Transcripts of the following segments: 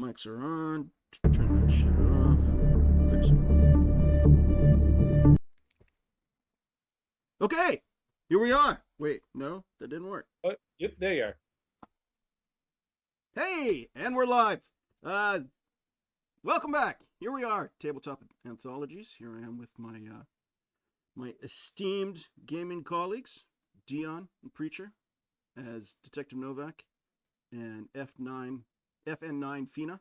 Mics are on. Turn that shit off. Fix it. Okay, here we are. Wait, no, that didn't work. Oh, yep, there you are. Hey, and we're live. Welcome back. Here we are, Tabletop Anthologies. Here I am with my esteemed gaming colleagues, Dion and Preacher, as Detective Novak, and FN9 Fenna,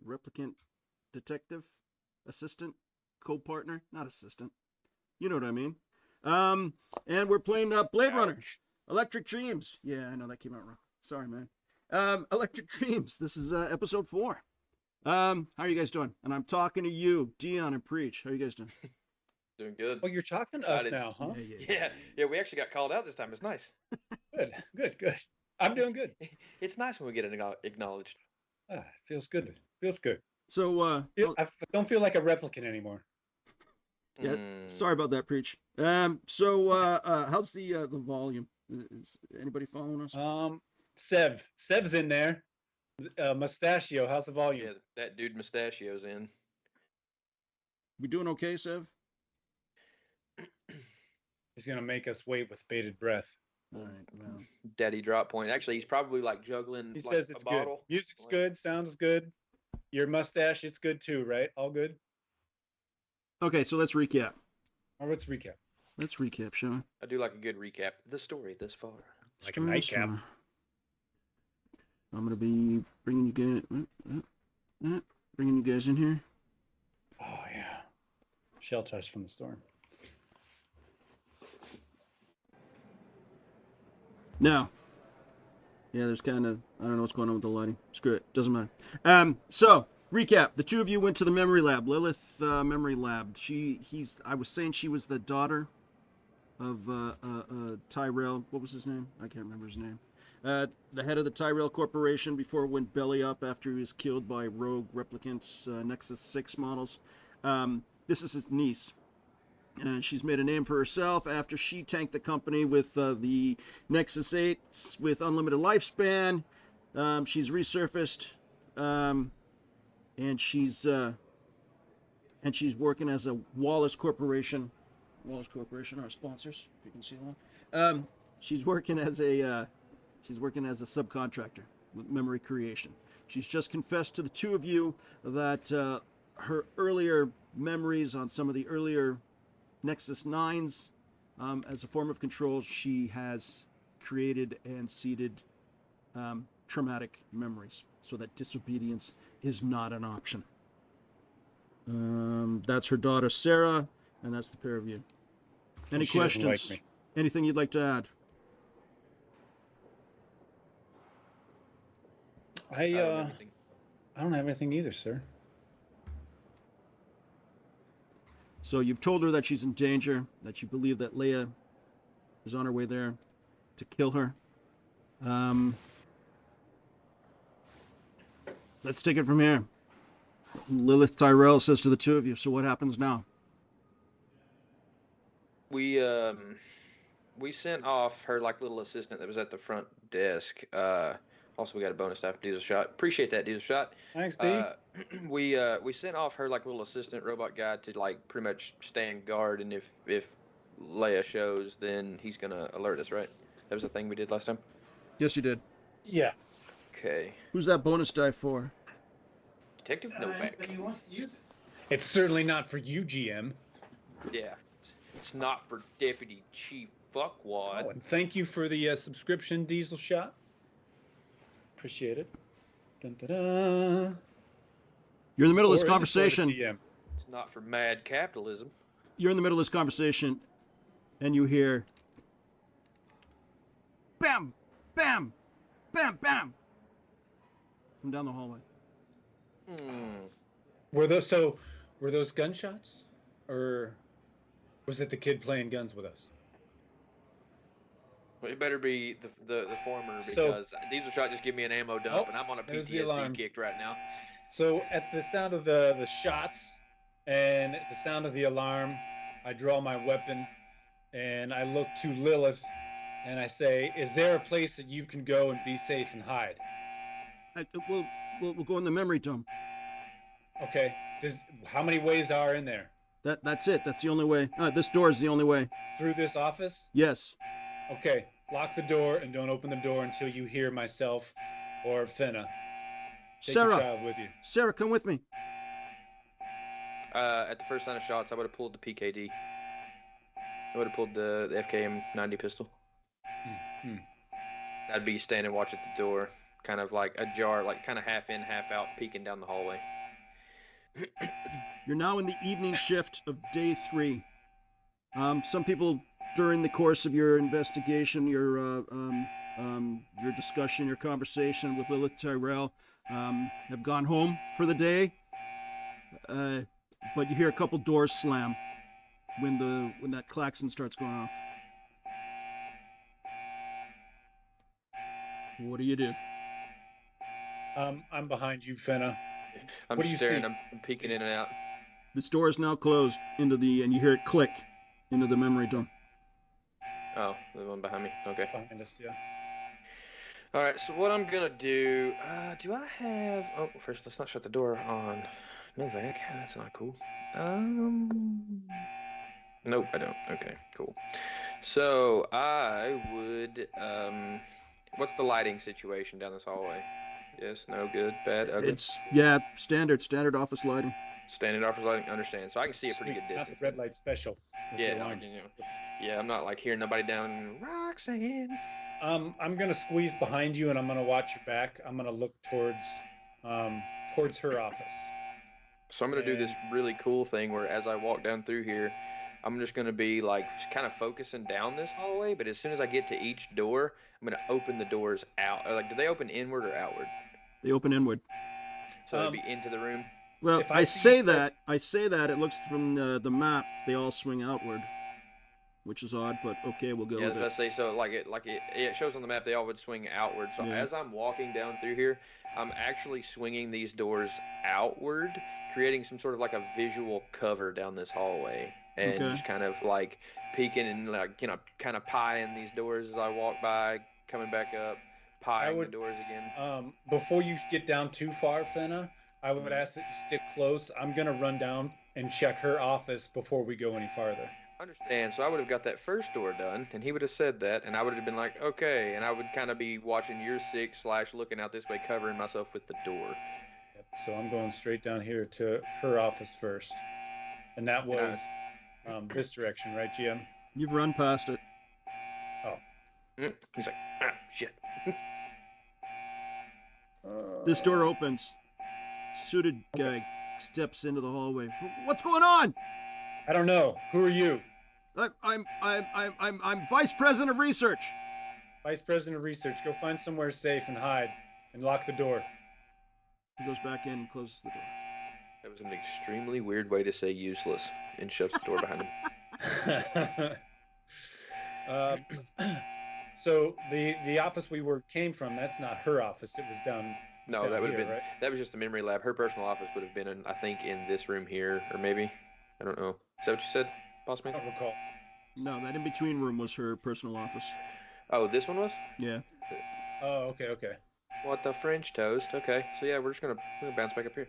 replicant detective, assistant, co-partner, not assistant. You know what I mean. And we're playing Blade Runner, Electric Dreams. Yeah, I know that came out wrong. Sorry, man. Electric Dreams. This is episode 4. How are you guys doing? And I'm talking to you, Dion and Preach. How are you guys doing? Doing good. Oh, you're talking to us now, huh? Yeah. We actually got called out this time. It's nice. Good. I'm doing good. It's nice when we get acknowledged. Ah, feels good. Feels good. So, I don't feel like a replicant anymore. Yeah, sorry about that, Preach. So, how's the volume? Is anybody following us? Sev's in there. Mustachio, how's the volume? Yeah, that dude Mustachio's in. We doing okay, Sev? He's gonna make us wait with bated breath. All right, well. Daddy drop point. Actually, he's probably like juggling. He like says it's a bottle. good. Music's good. Sounds good. Your mustache, it's good too, right? All good. Okay, so let's recap. Let's recap. Let's recap, shall we? I do like a good recap. The story this far. Like a nightcap. I'm gonna be bringing you guys in here. Oh yeah. Shelters from the storm. Now, yeah, there's kind of, I don't know what's going on with the lighting. Screw it, doesn't matter. So, recap. The two of you went to the memory lab, Lilith memory lab. I was saying she was the daughter of Tyrell. What was his name? I can't remember his name. The head of the Tyrell Corporation before it went belly up after he was killed by rogue replicants, Nexus 6 models. This is his niece. She's made a name for herself after she tanked the company with the Nexus 8 with unlimited lifespan. She's resurfaced, and she's working as a Wallace Corporation. Wallace Corporation, our sponsors, if you can see that. She's working as a subcontractor with memory creation. She's just confessed to the two of you that her earlier memories on some of the earlier Nexus 9s, as a form of control, she has created and seeded traumatic memories so that disobedience is not an option. That's her daughter, Sarah, and that's the pair of you. Any questions? Like Anything you'd like to add? I don't have anything either, sir. So you've told her that she's in danger, that you believe that Leia is on her way there to kill her. Let's take it from here. Lilith Tyrell says to the two of you, so what happens now? We sent off her like little assistant that was at the front desk. Also, we got a bonus die for Diesel Shot. Appreciate that, Diesel Shot. Thanks, D. We sent off her like little assistant robot guy to like pretty much stand guard, and if Leia shows, then he's gonna alert us, right? That was the thing we did last time. Yes, you did. Yeah. Okay. Who's that bonus die for? Detective Novak. He wants to use it. It's certainly not for you, GM. Yeah. It's not for Deputy Chief Fuckwad. Oh, and thank you for the subscription, Diesel Shot. Appreciate it. Dun, da, da. You're in the middle of this Or is it for the conversation. DM? It's not for mad capitalism. You're in the middle of this conversation, and you hear, bam, bam, bam, bam, from down the hallway. Were those gunshots, or was it the kid playing guns with us? Well, it better be the former, because Diesel Shot just gave me an ammo dump, and I'm on a PTSD kick right now. So at the sound of the shots and the sound of the alarm, I draw my weapon and I look to Lilith and I say, "Is there a place that you can go and be safe and hide?" We'll go in the memory dome. Okay. How many ways are in there? That's it. That's the only way. This door is the only way. Through this office? Yes. Okay. Lock the door and don't open the door until you hear myself or Fenna. Take your Sarah. child with you. Sarah, come with me. At the first sign of shots, I would have pulled the PKD. I would have pulled the FKM 90 pistol. I'd be standing watch at the door, kind of like ajar, like kind of half in, half out, peeking down the hallway. You're now in the evening shift of day 3. Some people, during the course of your investigation, your discussion, your conversation with Lilith Tyrell, have gone home for the day. But you hear a couple doors slam when that klaxon starts going off. What do you do? I'm behind you, Fenna. I'm What do you staring. see? I'm peeking in and out. This door is now closed and you hear it click into the memory dome. Oh, the one behind me. Okay. Behind us, yeah. All right. So what I'm gonna do? Do I have? Oh, first let's not shut the door on Novak. That's not cool. Nope, I don't. Okay, cool. So I would. What's the lighting situation down this hallway? Yes, no, good, bad, ugly. It's standard office lighting. Standing office lighting. Understand. So I can see a pretty good Not distance. the red light special. with Yeah, the no, alarms. yeah. I'm not like hearing nobody down Roxanne. I'm gonna squeeze behind you and I'm gonna watch your back. I'm gonna look towards her office. So I'm gonna do this really cool thing where as I walk down through here, I'm just gonna be like kind of focusing down this hallway. But as soon as I get to each door, I'm gonna open the doors out. Like, do they open inward or outward? They open inward. So it'd be into the room. Well, If I I say see that. It looks from the map. They all swing outward, which is odd, but okay, we'll go Yeah, with let's it. say so. Like it shows on the map they all would swing outward. So Yeah. as I'm walking down through here, I'm actually swinging these doors outward, creating some sort of like a visual cover down this hallway, and Okay. just kind of like peeking and like kind of pieing these doors as I walk by, coming back up, pieing the doors again. Before you get down too far, Fenna, I would ask that you stick close. I'm gonna run down and check her office before we go any farther. Understand. So I would have got that first door done, and he would have said that, and I would have been like, okay, and I would kind of be watching your six / looking out this way, covering myself with the door. Yep. So I'm going straight down here to her office first, and that was this direction, right, GM? You run past it. He's like, ah, shit. This door opens. Suited guy steps into the hallway. What's going on? I don't know. Who are you? I'm vice president of research. Vice President of Research. Go find somewhere safe and hide, and lock the door. He goes back in and closes the door. That was an extremely weird way to say useless, and shuts the door behind him. So the office we came from, that's not her office. It was down. No, down that would have here, been right? that was just the memory lab. Her personal office would have been in, I think, in this room here, or maybe, I don't know. Is that what you said, boss I man? don't recall. No, that in between room was her personal office. Oh, this one was? Yeah. Oh, okay. What the French toast? Okay, so yeah, we're gonna bounce back up here.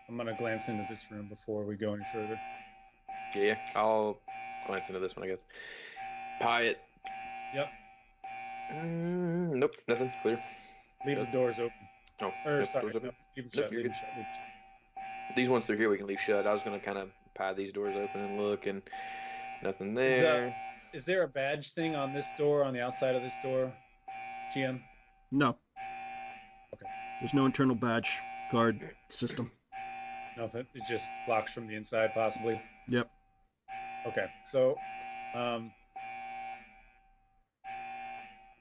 I'm gonna glance into this room before we go any further. Yeah, I'll glance into this one, I guess. Pie it. Yep. Nope, nothing. Clear. Leave the doors open. Oh, Or nope, sorry, doors open. no, keep them Nope, shut. you're Leave good. them shut. Leave them shut. These ones through here we can leave shut. I was gonna kind of pie these doors open and look, and nothing Is, there. Is there a badge thing on this door, on the outside of this door, GM? No. Okay. There's no internal badge card system. Nothing. It just locks from the inside, possibly. Yep. Okay. So, I'm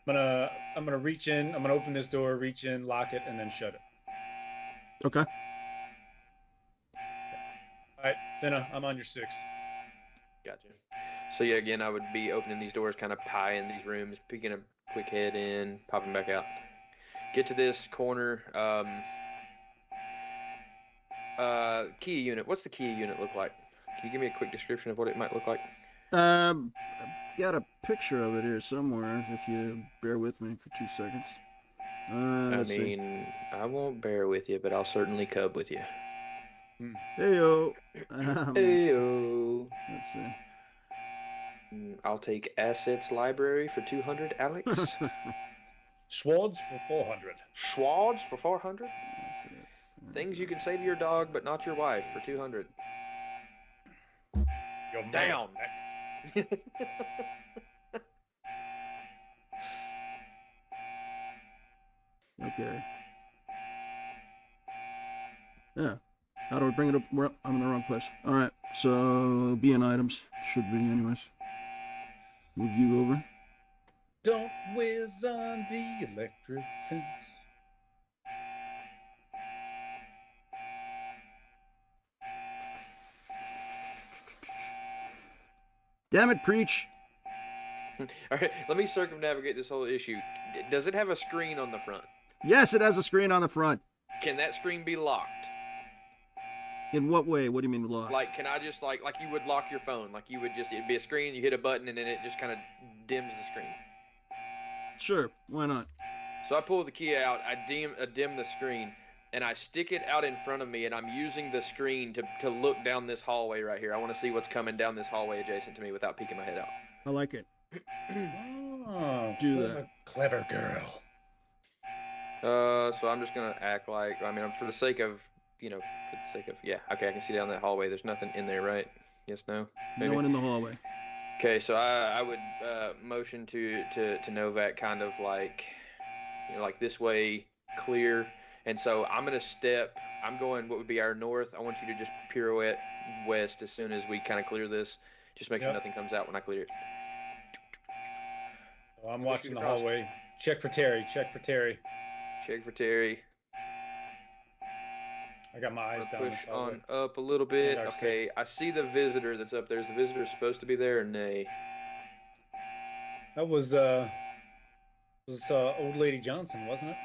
gonna reach in. I'm gonna open this door, reach in, lock it, and then shut it. Okay. All right, Fenna, I'm on your 6. Gotcha. So yeah, again, I would be opening these doors, kind of pieing these rooms, peeking a quick head in, popping back out. Get to this corner. Key unit. What's the key unit look like? Can you give me a quick description of what it might look like? I've got a picture of it here somewhere. If you bear with me for 2 seconds. Let's see. mean, I won't bear with you, but I'll certainly cub with you. Heyo. Heyo. Let's see. I'll take assets library for 200, Alex. Schwartz for 400. Schwads for 400. Assets. Things you can say to your dog, but not your wife for 200. You're Down. Okay. Yeah. How do I bring it up? I'm in the wrong place. All right. So be in items. Should be anyways. Move you over. Don't whiz on the electric fence. Damn it, preach. All right, let me circumnavigate this whole issue. Does it have a screen on the front? Yes, it has a screen on the front. Can that screen be locked? In what way? What do you mean locked? Like, can I just like you would lock your phone? Like you would just, it'd be a screen, you hit a button, and then it just kind of dims the screen. Sure. Why not? So I pull the key out, I dim the screen, and I stick it out in front of me, and I'm using the screen to look down this hallway right here. I want to see what's coming down this hallway adjacent to me without peeking my head out. I like it. Oh, Do clever, that. clever girl. So I'm just gonna act like, I mean, for the sake of, yeah, okay, I can see down that hallway. There's nothing in there, right? Yes, no, maybe. No one in the hallway. Okay, so I would motion to Novak, kind of like, like this way, clear. And so I'm going what would be our north. I want you to just pirouette west as soon as we kind of clear this. Just make sure nothing comes out when I clear it. Oh, I'm watching the hallway. Check for Terry. Check for Terry. Check for Terry. I got my eyes down. Push on up a little bit. Okay, 6. I see the visitor that's up there. Is the visitor supposed to be there or nay? That was old lady Johnson, wasn't it?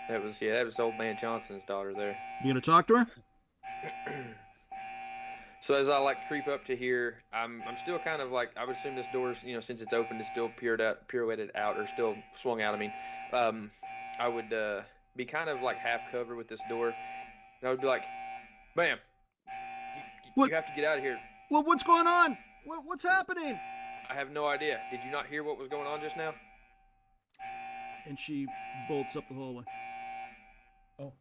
That was old man Johnson's daughter there. You gonna talk to her? So as I like creep up to here, I'm still kind of like, I would assume this door's, since it's open, it's still pirouetted out, or still swung out. I mean, I would be kind of like half covered with this door, and I would be like, "Bam, you have to get out of here." Well, what's going on? What's happening? I have no idea. Did you not hear what was going on just now? And she bolts up the hallway. Oh.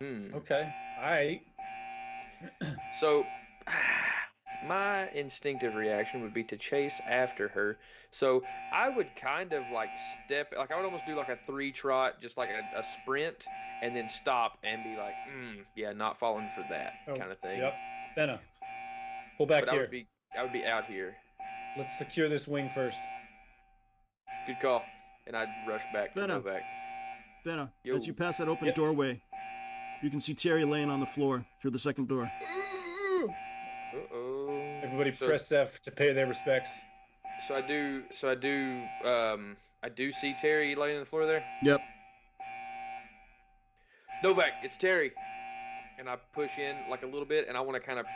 Okay. All right. So, my instinctive reaction would be to chase after her. So I would kind of like I would almost do like a 3-trot, just like a sprint, and then stop and be like, yeah, not falling for that kind of thing. Yep. Fenna, pull back here. I would be out here. Let's secure this wing first. Good call. And I'd rush back to Novak. Fenna, as you pass that open doorway, you can see Terry laying on the floor through the second door. Uh-oh. Everybody press F to pay their respects. I do see Terry laying on the floor there? Yep. Novak, it's Terry. And I push in like a little bit, and I want to kind of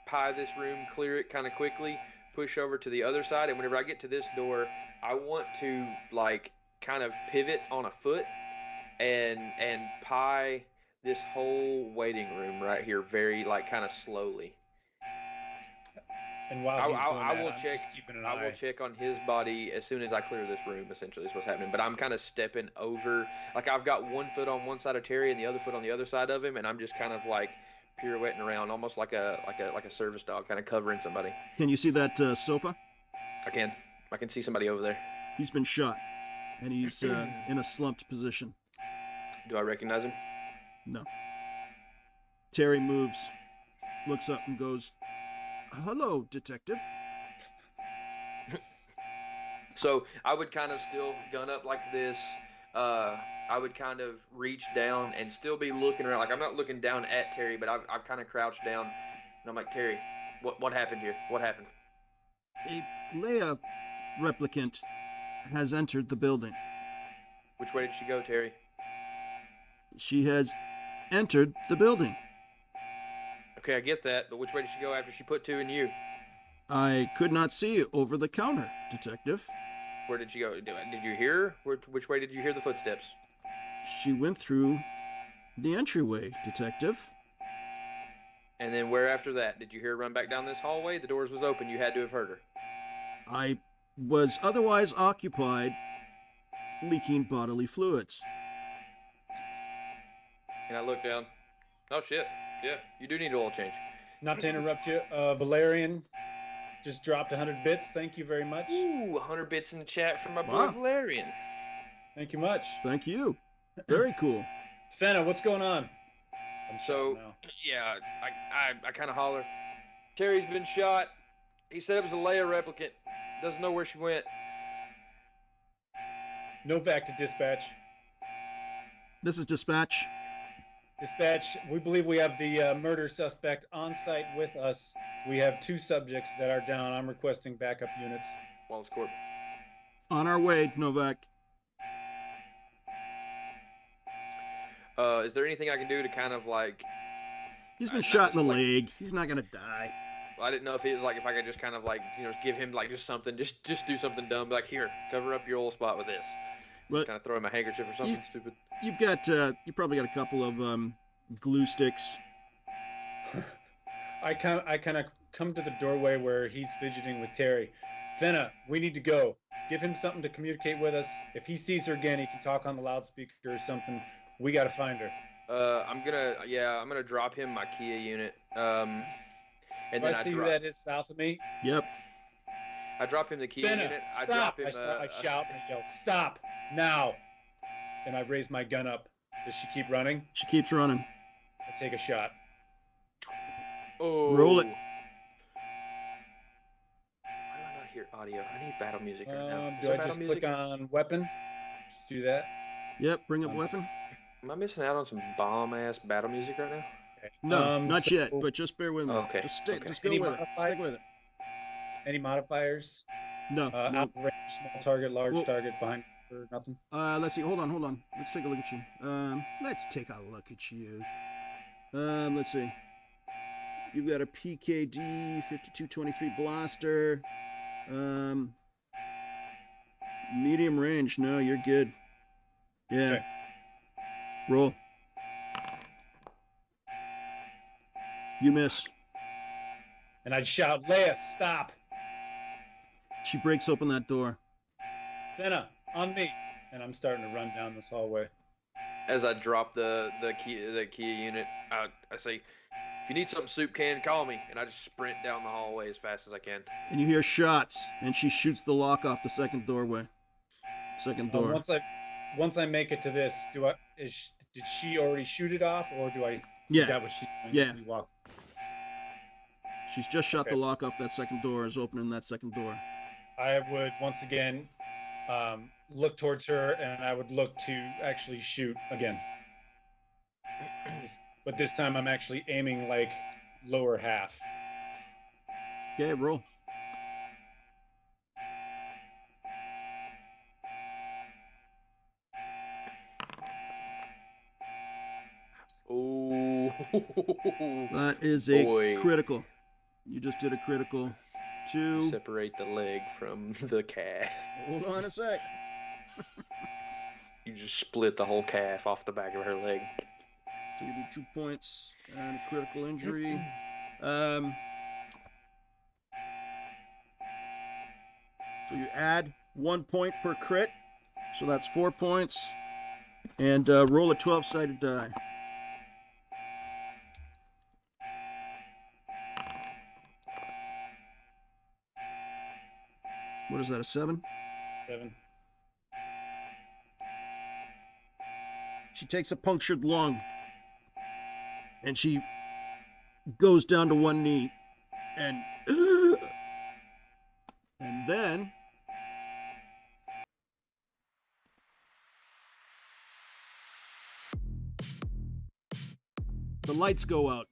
pie this room, clear it kind of quickly, push over to the other side, and whenever I get to this door, I want to like kind of pivot on a foot and pie this whole waiting room right here very like kind of slowly. And while I will check on his body as soon as I clear this room. Essentially, is what's happening. But I'm kind of stepping over, like I've got one foot on one side of Terry and the other foot on the other side of him, and I'm just kind of like pirouetting around, almost like a service dog, kind of covering somebody. Can you see that sofa? I can see somebody over there. He's been shot, and he's in a slumped position. Do I recognize him? No. Terry moves, looks up, and goes, "Hello, detective." So I would kind of still gun up like this. I would kind of reach down and still be looking around. Like I'm not looking down at Terry, but I've kind of crouched down, and I'm like, Terry, what happened here? What happened? A Leia replicant has entered the building. Which way did she go, Terry? She has entered the building. Okay, I get that, but which way did she go after she put 2 in you? I could not see over the counter, Detective. Where did she go? Did you hear? Which way did you hear the footsteps? She went through the entryway, Detective. And then where after that? Did you hear her run back down this hallway? The doors was open. You had to have heard her. I was otherwise occupied leaking bodily fluids. And I looked down. Oh, shit. Yeah, you do need oil change. Not to interrupt you, Valerian just dropped 100 bits. Thank you very much. Ooh, 100 bits in the chat from my Wow. boy Valerian. Thank you much. Thank you. Very cool. Fenna, what's going on? I'm So, shot now. yeah, I kind of holler. Terry's been shot. He said it was a Leia replicant. Doesn't know where she went. Novak to dispatch. This is dispatch. Dispatch, we believe we have the murder suspect on site with us. We have 2 subjects that are down. I'm requesting backup units. Wallace Corp. On our way, Novak. Is there anything I can do to kind of like... He's been not shot in the just like- leg. He's not gonna die. I didn't know if it was like if I could just kind of like, you know, give him like just something, just do something dumb, like here, cover up your old spot with this. But Just kind of throw him a handkerchief or something stupid. you've got, you probably got a couple of glue sticks. I kind of come to the doorway where he's fidgeting with Terry. Fenna, we need to go. Give him something to communicate with us. If he sees her again, he can talk on the loudspeaker or something. We got to find her. I'm gonna drop him my Kia unit. And If then I see drop, that is south of me, Yep. I drop him the Kia Fenna, unit. I stop! drop him. I shout and I yell, stop now! And I raise my gun up. Does she keep running? She keeps running. I take a shot. Oh. Roll it. Why do I not hear audio? I need battle music right now. Is Do there I battle just music? click on weapon? Just do that. Yep. Bring up weapon. Am I missing out on some bomb ass battle music right now? No, not so- yet. But just bear with me. Okay, Just stick. okay. Just go Any with it. modifier? Stick with it. Any modifiers? No. no. Out of range, small target, large Well- target, behind or nothing. Let's see. Hold on. Let's take a look at you. Let's take a look at you. Let's see. You've got a PKD 5223 blaster. Medium range. No, you're good. Yeah. Okay. Roll. You miss. And I'd shout, Leia, stop! She breaks open that door. Fenna, on me! And I'm starting to run down this hallway. As I drop the Kia unit, I say, if you need something soup can, call me. And I just sprint down the hallway as fast as I can. And you hear shots, and she shoots the lock off the second doorway. Second door. Once I make it to this, did she already shoot it off, or do I? Is Yeah. that what she's doing? Yeah. We walk- She's just shot the Okay. lock off that second door, is opening that second door. I would once again look towards her, and I would look to actually shoot again. But this time I'm actually aiming like lower half. Okay, roll. Ooh. That is a Boy. critical. You just did a critical. 2. Separate the leg from the calf. Hold on a sec. You just split the whole calf off the back of her leg. So you do 2 points and a critical injury. So you add 1 point per crit. So that's 4 points. And roll a 12-sided die. What is that, a 7? 7. She takes a punctured lung. And she goes down to one knee. And then the lights go out.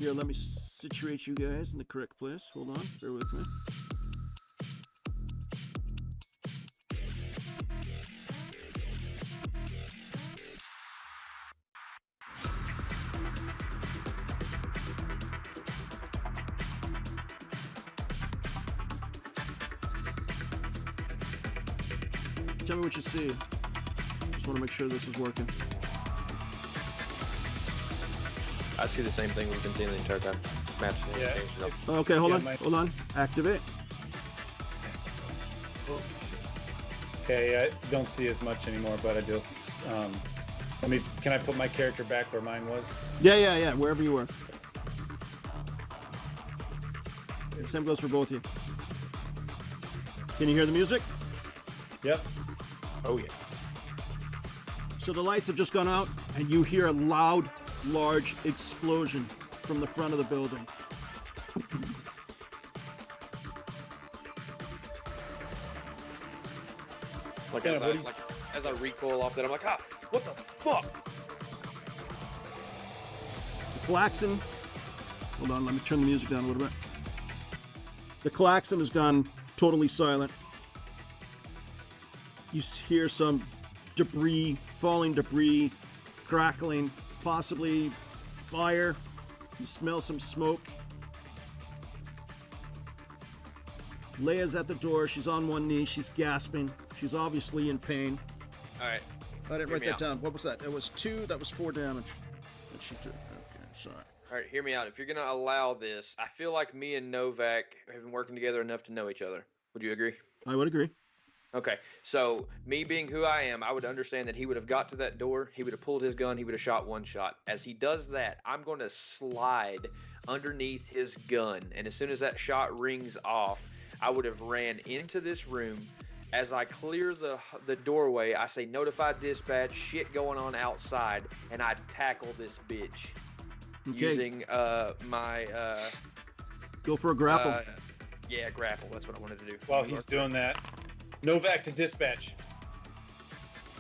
Here, let me situate you guys in the correct place. Hold on, bear with me. Tell me what you see. Just want to make sure this is working. I see the same thing we've been seeing the entire time. Maps Yeah. changed up. Okay, hold Yeah, on. Hold on. Activate. Okay, I don't see as much anymore, but I just can I put my character back where mine was? Yeah. Wherever you were. The same goes for both of you. Can you hear the music? Yep. Oh yeah. So the lights have just gone out, and you hear a loud, large explosion from the front of the building. Like, Yeah, as, what I, he's- like as I recoil off that, I'm like, ah, what the fuck? The klaxon. Hold on, let me turn the music down a little bit. The klaxon has gone totally silent. You hear some debris, falling debris, crackling, possibly fire. You smell some smoke. Leia's at the door. She's on one knee. She's gasping. She's obviously in pain. All right. I didn't Hear write me that out. down. What was that? It was 2. That was 4 damage that she took. Okay, sorry. All right, hear me out. If you're gonna allow this, I feel like me and Novak have been working together enough to know each other. Would you agree? I would agree. Okay, so me being who I am, I would understand that he would have got to that door, he would have pulled his gun, he would have shot one shot. As he does that, I'm going to slide underneath his gun, and as soon as that shot rings off, I would have ran into this room. As I clear the doorway, I say, notify dispatch, shit going on outside, and I tackle this bitch. Okay. Using my Go for a grapple. yeah, grapple. That's what I wanted to do. While he's doing that, Novak to dispatch.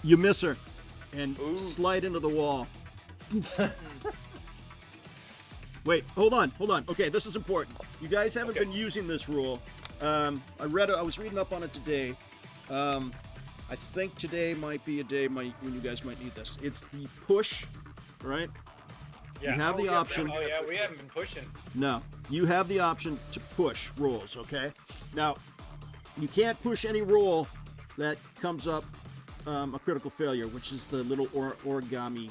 You miss her and Ooh. slide into the wall. Wait, hold on. Okay, this is important. You guys haven't Okay. been using this rule. I was reading up on it today. I think today might be a day when you guys might need this. It's the push, right? Yeah. You have the option. Oh yeah, we haven't been pushing. No, you have the option to push rolls, okay? Now, you can't push any roll that comes up a critical failure, which is the little origami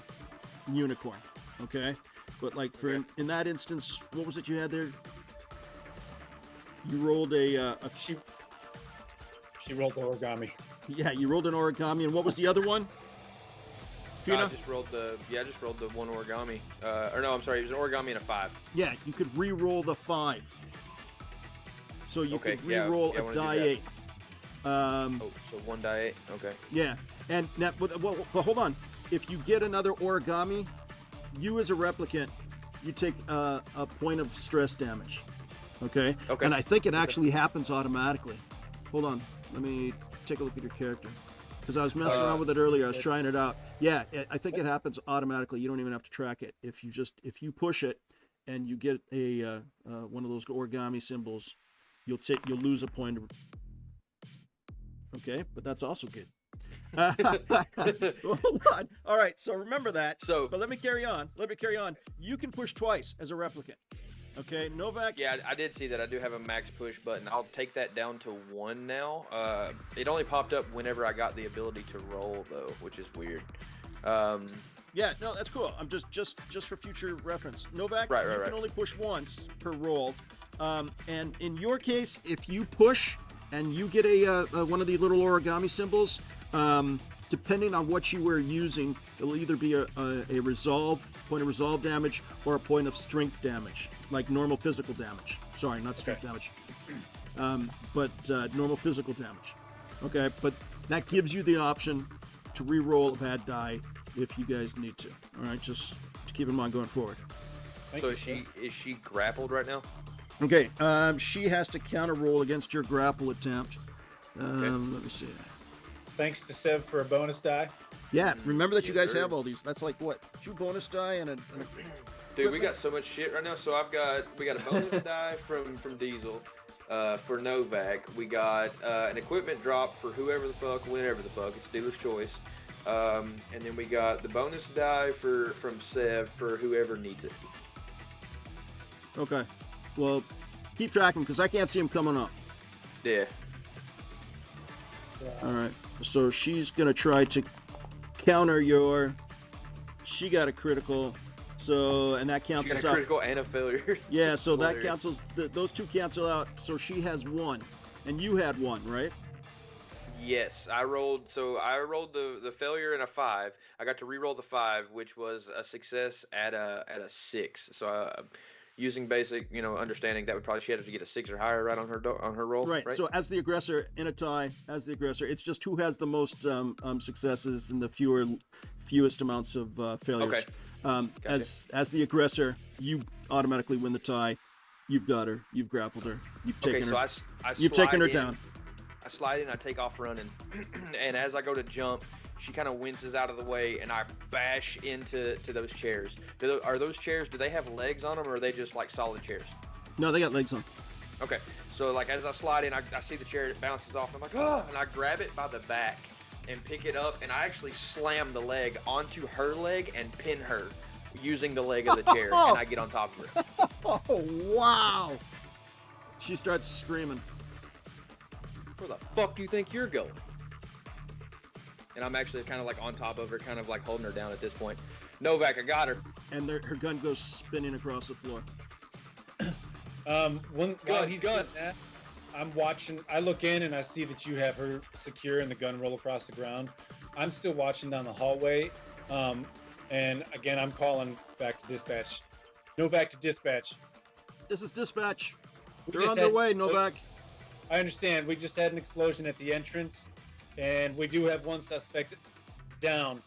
unicorn, okay? But like for Okay. in that instance, what was it you had there? You rolled a She rolled the origami. yeah, you rolled an origami, and what was the other one? I Fina? just rolled the one origami. Or no, I'm sorry, it was an origami and a 5. Yeah, you could re-roll the 5. So you Okay, could yeah, re-roll yeah, I a wanna do die that. 8. Oh, so 1 die 8. Okay. Yeah, and now, but hold on. If you get another origami, you as a replicant, you take a point of stress damage. Okay? Okay. And I think it actually happens automatically. Hold on. Let me take a look at your character. Because I was messing around with it earlier. I was trying it out. Yeah, I think it happens automatically. You don't even have to track it. If you push it and you get a one of those origami symbols, you'll lose a point. Okay, but that's also good. Hold on. All right, so remember that. So- but let me carry on. You can push twice as a replicant. Okay, Novak. Yeah, I did see that. I do have a max push button. I'll take that down to 1 now. It only popped up whenever I got the ability to roll, though, which is weird. Yeah, no, that's cool. I'm just for future reference. Novak, Right, you right, can right. only push once per roll. And in your case, if you push and you get a one of the little origami symbols, depending on what you were using, it'll either be a point of resolve damage or a point of strength damage, like normal physical damage. Sorry, not strength damage, but normal physical damage. Okay, but that gives you the option to re-roll a bad die if you guys need to. All right, just to keep in mind going forward. So is she grappled right now? Okay, she has to counter roll against your grapple attempt. Let me see. Thanks to Sev for a bonus die. Yeah, remember that you Yes, guys sir. have all these. That's like what, 2 bonus die and a Dude, we got so much shit right now. So we got a bonus die from Diesel for Novak. We got an equipment drop for whoever the fuck, whenever the fuck. It's dealer's choice. And then we got the bonus die from Sev for whoever needs it. Okay. Well, keep tracking because I can't see him coming up. Yeah. All right. So she's gonna try to counter your. She got a critical, so and that She cancels got a out. critical and a failure. Yeah, so that Hilarious. cancels. Those two cancel out. So she has 1, and you had 1, right? Yes, I rolled. So I rolled the failure and a 5. I got to re-roll the 5, which was a success at a 6. So using basic, understanding, that would probably she had to get a 6 or higher right on her roll. Right. So as the aggressor in a tie, as the aggressor, it's just who has the most successes and the fewest amounts of failures. Okay. As the aggressor, you automatically win the tie. You've got her. You've grappled her. You've taken Okay, her. so I You've slide taken her in, down. I slide in, I take off running, and as I go to jump, she kind of winces out of the way, and I bash into those chairs. Are those chairs? Do they have legs on them, or are they just like solid chairs? No, they got legs on. Okay, so like as I slide in, I see the chair, it bounces off. I'm like, oh, and I grab it by the back and pick it up, and I actually slam the leg onto her leg and pin her using the leg of the chair, and I get on top of her. Oh wow! She starts screaming. Where the fuck do you think you're going? And I'm actually kind of like on top of her, kind of like holding her down at this point. Novak, I got her. And her gun goes spinning across the floor. While he's doing that, I'm watching. I look in and I see that you have her secure and the gun roll across the ground. I'm still watching down the hallway, and again I'm calling back to dispatch. Novak to dispatch. This is dispatch. We They're just on their had- way, Novak. I understand. We just had an explosion at the entrance, and we do have one suspect down.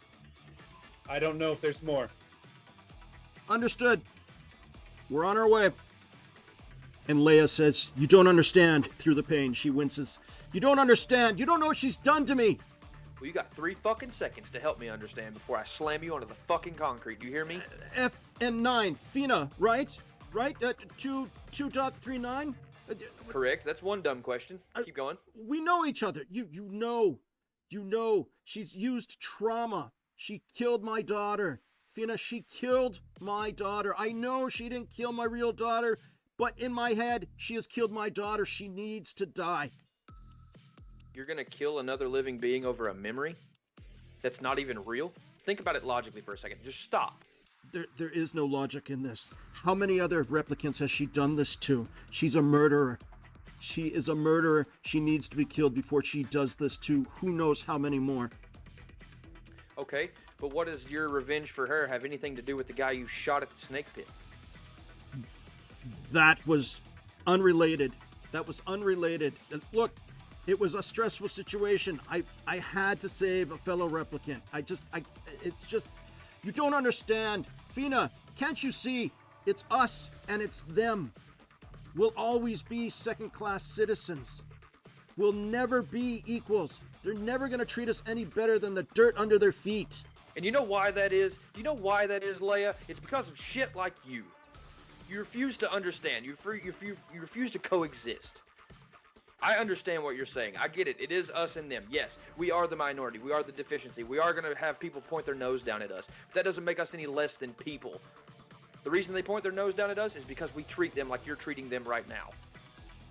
I don't know if there's more. Understood. We're on our way. And Leia says, "You don't understand." Through the pain, she winces. "You don't understand. You don't know what she's done to me." Well, you got 3 fucking seconds to help me understand before I slam you onto the fucking concrete. Do you hear me? FN9 Fenna, right? Right? 2.39? Correct. That's one dumb question. Keep going. We know each other. You know. She's used trauma. She killed my daughter. Fenna, she killed my daughter. I know she didn't kill my real daughter, but in my head, she has killed my daughter. She needs to die. You're gonna kill another living being over a memory that's not even real? Think about it logically for a second. Just stop. There is no logic in this. How many other replicants has she done this to? She's a murderer. She is a murderer. She needs to be killed before she does this to who knows how many more. Okay, but what does your revenge for her have anything to do with the guy you shot at the snake pit? That was unrelated. Look, it was a stressful situation. I had to save a fellow replicant. It's just, you don't understand. Fenna, can't you see? It's us and it's them. We'll always be second-class citizens. We'll never be equals. They're never going to treat us any better than the dirt under their feet. And you know why that is? Do you know why that is, Leia? It's because of shit like you. You refuse to understand. You refuse to coexist. I understand what you're saying. I get it. It is us and them. Yes, we are the minority. We are the deficiency. We are going to have people point their nose down at us. But that doesn't make us any less than people. The reason they point their nose down at us is because we treat them like you're treating them right now.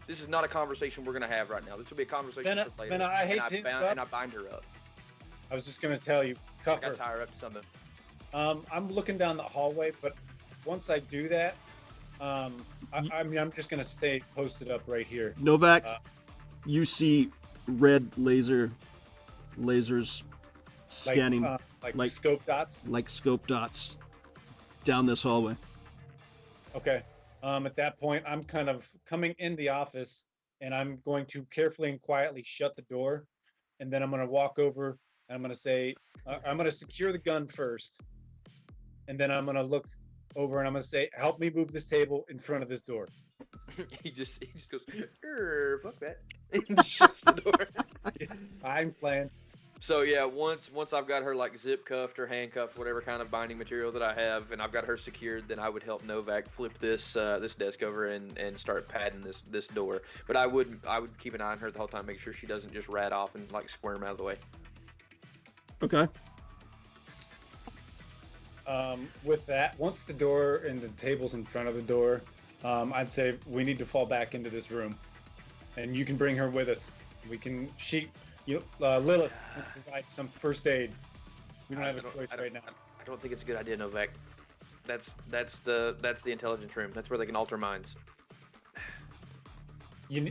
This is not a conversation we're going to have right now. This will be a conversation for later. Fenna, I hate to interrupt. And I bind her up. I was just gonna tell you, I cuff got her. to tie her up to something. I'm looking down the hallway, but once I do that, I mean, I'm just gonna stay posted up right here. Novak, you see red lasers scanning like scope dots. like scope dots down this hallway. Okay. At that point, I'm kind of coming in the office, and I'm going to carefully and quietly shut the door, and then I'm going to walk over, and I'm going to say, I'm going to secure the gun first, and then I'm going to look over, and I'm going to say, help me move this table in front of this door. he just goes, fuck that. And shuts the door. I'm playing. So yeah, once I've got her like zip cuffed or handcuffed, whatever kind of binding material that I have, and I've got her secured, then I would help Novak flip this desk over and start padding this door. But I would keep an eye on her the whole time, make sure she doesn't just rat off and like squirm out of the way. Okay. With that, once the door and the table's in front of the door, I'd say we need to fall back into this room, and you can bring her with us. Lilith can provide some first aid. We don't have a choice right now. I don't think it's a good idea, Novak. That's the intelligence room. That's where they can alter minds.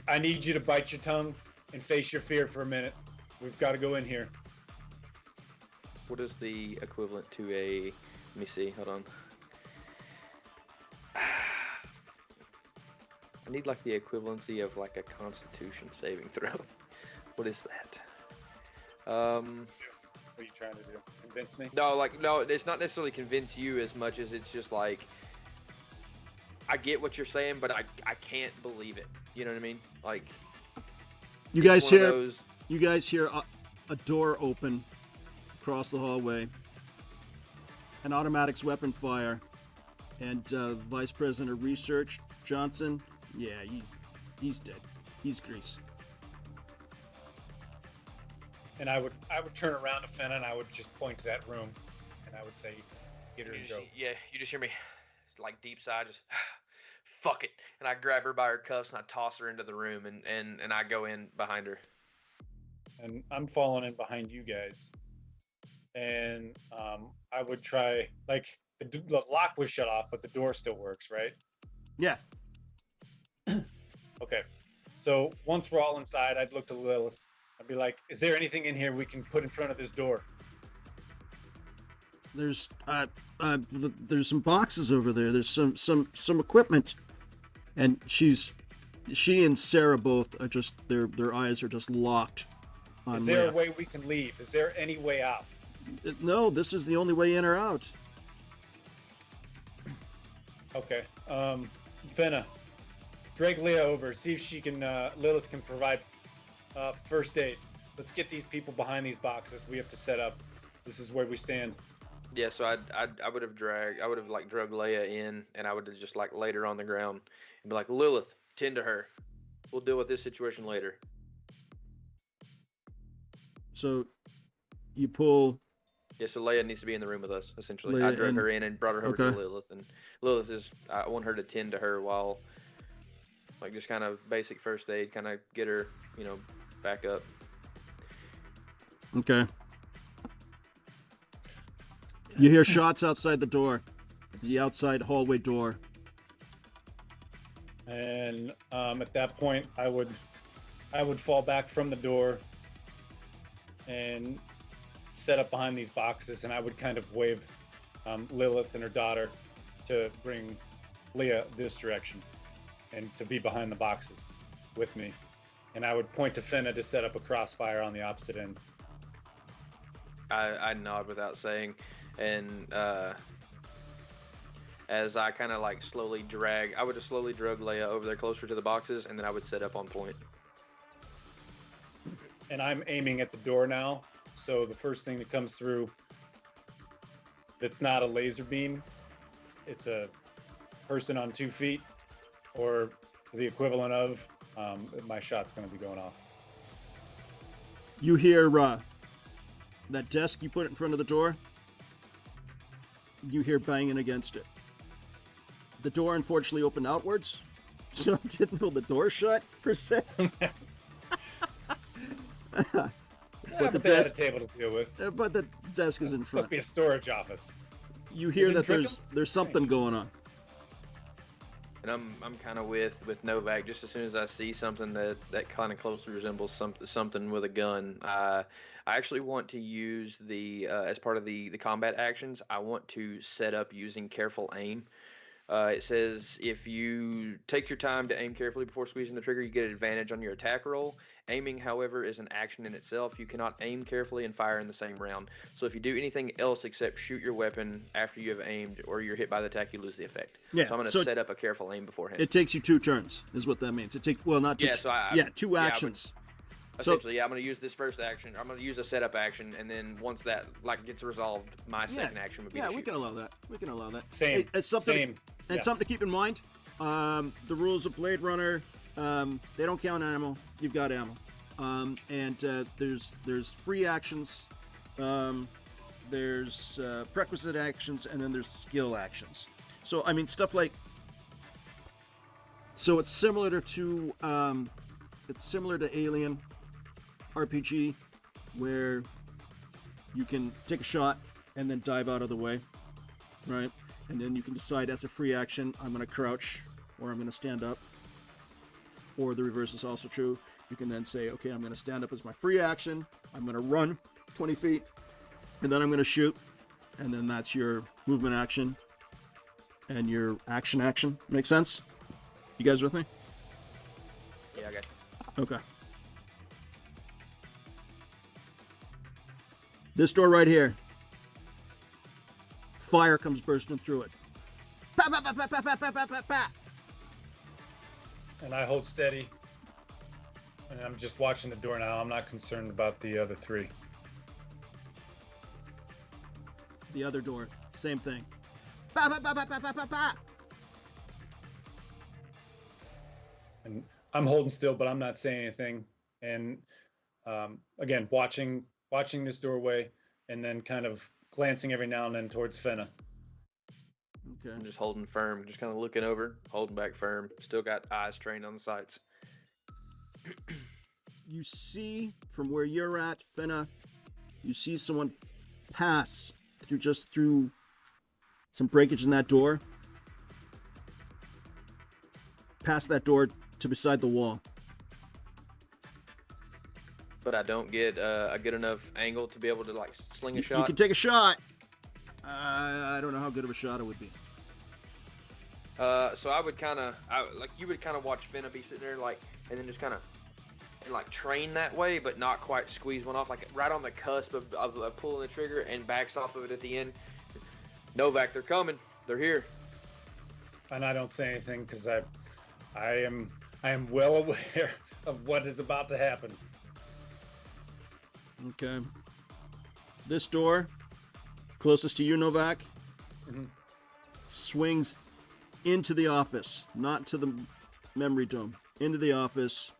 I need you to bite your tongue and face your fear for a minute. We've got to go in here. What is the equivalent to a? Let me see. Hold on. I need like the equivalency of like a Constitution saving throw. What is that? What are you trying to do? Convince me? No, it's not necessarily convince you as much as it's just like I get what you're saying, but I can't believe it. You know what I mean? Like You guys hear a door open across the hallway, an automatics weapon fire, and Vice President of Research Johnson. Yeah, he's dead. He's grease. And I would turn around to Fenna and I would just point to that room, and I would say, "Get her to go." Yeah, you just hear me, like deep sigh, just fuck it, and I grab her by her cuffs and I toss her into the room, and I go in behind her. And I'm falling in behind you guys, and I would try, like, the lock was shut off, but the door still works, right? Yeah. Okay. So once we're all inside, I'd look to Lilith. I'd be like, "Is there anything in here we can put in front of this door?" There's some boxes over there. There's some equipment, and she and Sarah both are just their eyes are just locked. On Is there Leah. a way we can leave? Is there any way out? No, this is the only way in or out. Okay. Fenna, drag Leah over. See if she can. Lilith can provide first aid. Let's get these people behind these boxes. We have to set up. This is where we stand. Yeah, so I would have drug Leia in, and I would have just like laid her on the ground and be like, Lilith, tend to her. We'll deal with this situation later. So, you pull. Yeah, so Leia needs to be in the room with us, essentially. Leia I drug her in and brought her over okay. to Lilith, and Lilith is, I want her to tend to her while, like, just kind of basic first aid, kind of get her, back up. Okay. You hear shots outside the door, the outside hallway door. And at that point, I would fall back from the door and set up behind these boxes, and I would kind of wave Lilith and her daughter to bring Leah this direction and to be behind the boxes with me. And I would point to Fenna to set up a crossfire on the opposite end. I nod without saying, and as I kind of like I would just slowly drag Leia over there closer to the boxes, and then I would set up on point. And I'm aiming at the door now, so the first thing that comes through that's not a laser beam, it's a person on 2 feet, or the equivalent of, my shot's going to be going off. You hear that desk you put in front of the door. You hear banging against it. The door unfortunately opened outwards, so I didn't know the door shut per se. But the desk, they had a table to deal with. But the desk is in front. Must be a storage office. You hear that there's something going on. And I'm kind of with Novak. Just as soon as I see something that kind of closely resembles something with a gun, I actually want to use the as part of the combat actions. I want to set up using careful aim. It says if you take your time to aim carefully before squeezing the trigger, you get an advantage on your attack roll. Aiming, however, is an action in itself. You cannot aim carefully and fire in the same round. So if you do anything else except shoot your weapon after you have aimed or you're hit by the attack, you lose the effect. Yeah, so I'm going to set up a careful aim beforehand. It takes you 2 turns, is what that means. It takes, well, not 2. Yeah, 2 actions. Essentially, I'm going to use this first action. I'm going to use a setup action, and then once that gets resolved, my second action would be to shoot. We can allow that. Same. Hey, it's something. Same. Something to keep in mind. The rules of Blade Runner, they don't count ammo. You've got ammo. And there's free actions, there's prerequisite actions, and then there's skill actions. So I mean stuff like. So it's similar to Alien RPG. where you can take a shot and then dive out of the way, right? And then you can decide as a free action, I'm going to crouch or I'm going to stand up. Or the reverse is also true. You can then say, okay, I'm going to stand up as my free action. I'm going to run 20 feet, and then I'm going to shoot. And then that's your movement action and your action. Make sense? You guys with me? Yeah, I got you. Okay. This door right here. Fire comes bursting through it. Pa, pa, pa, pa, pa, pa, pa, pa, pa, pa. And I hold steady. And I'm just watching the door now. I'm not concerned about the other three. The other door, same thing. Pa, pa, pa, pa, pa, pa, pa, pa. And I'm holding still, but I'm not saying anything. And again, watching this doorway, and then kind of glancing every now and then towards Fenna. Okay. I'm just holding firm, just kind of looking over, holding back firm. Still got eyes trained on the sights. You see from where you're at, Fenna, you see someone pass through some breakage in that door. Past that door to beside the wall. But I don't get a good enough angle to be able to like sling a shot. You can take a shot. I don't know how good of a shot it would be. So I would kind of, like you would kind of watch Fenna be sitting there like, and then just kind of, like train that way, but not quite squeeze one off, like right on the cusp of pulling the trigger, and backs off of it at the end. Novak, they're coming. They're here. And I don't say anything because I am well aware of what is about to happen. Okay. This door, closest to you, Novak, swings into the office, not to the memory dome, into the office,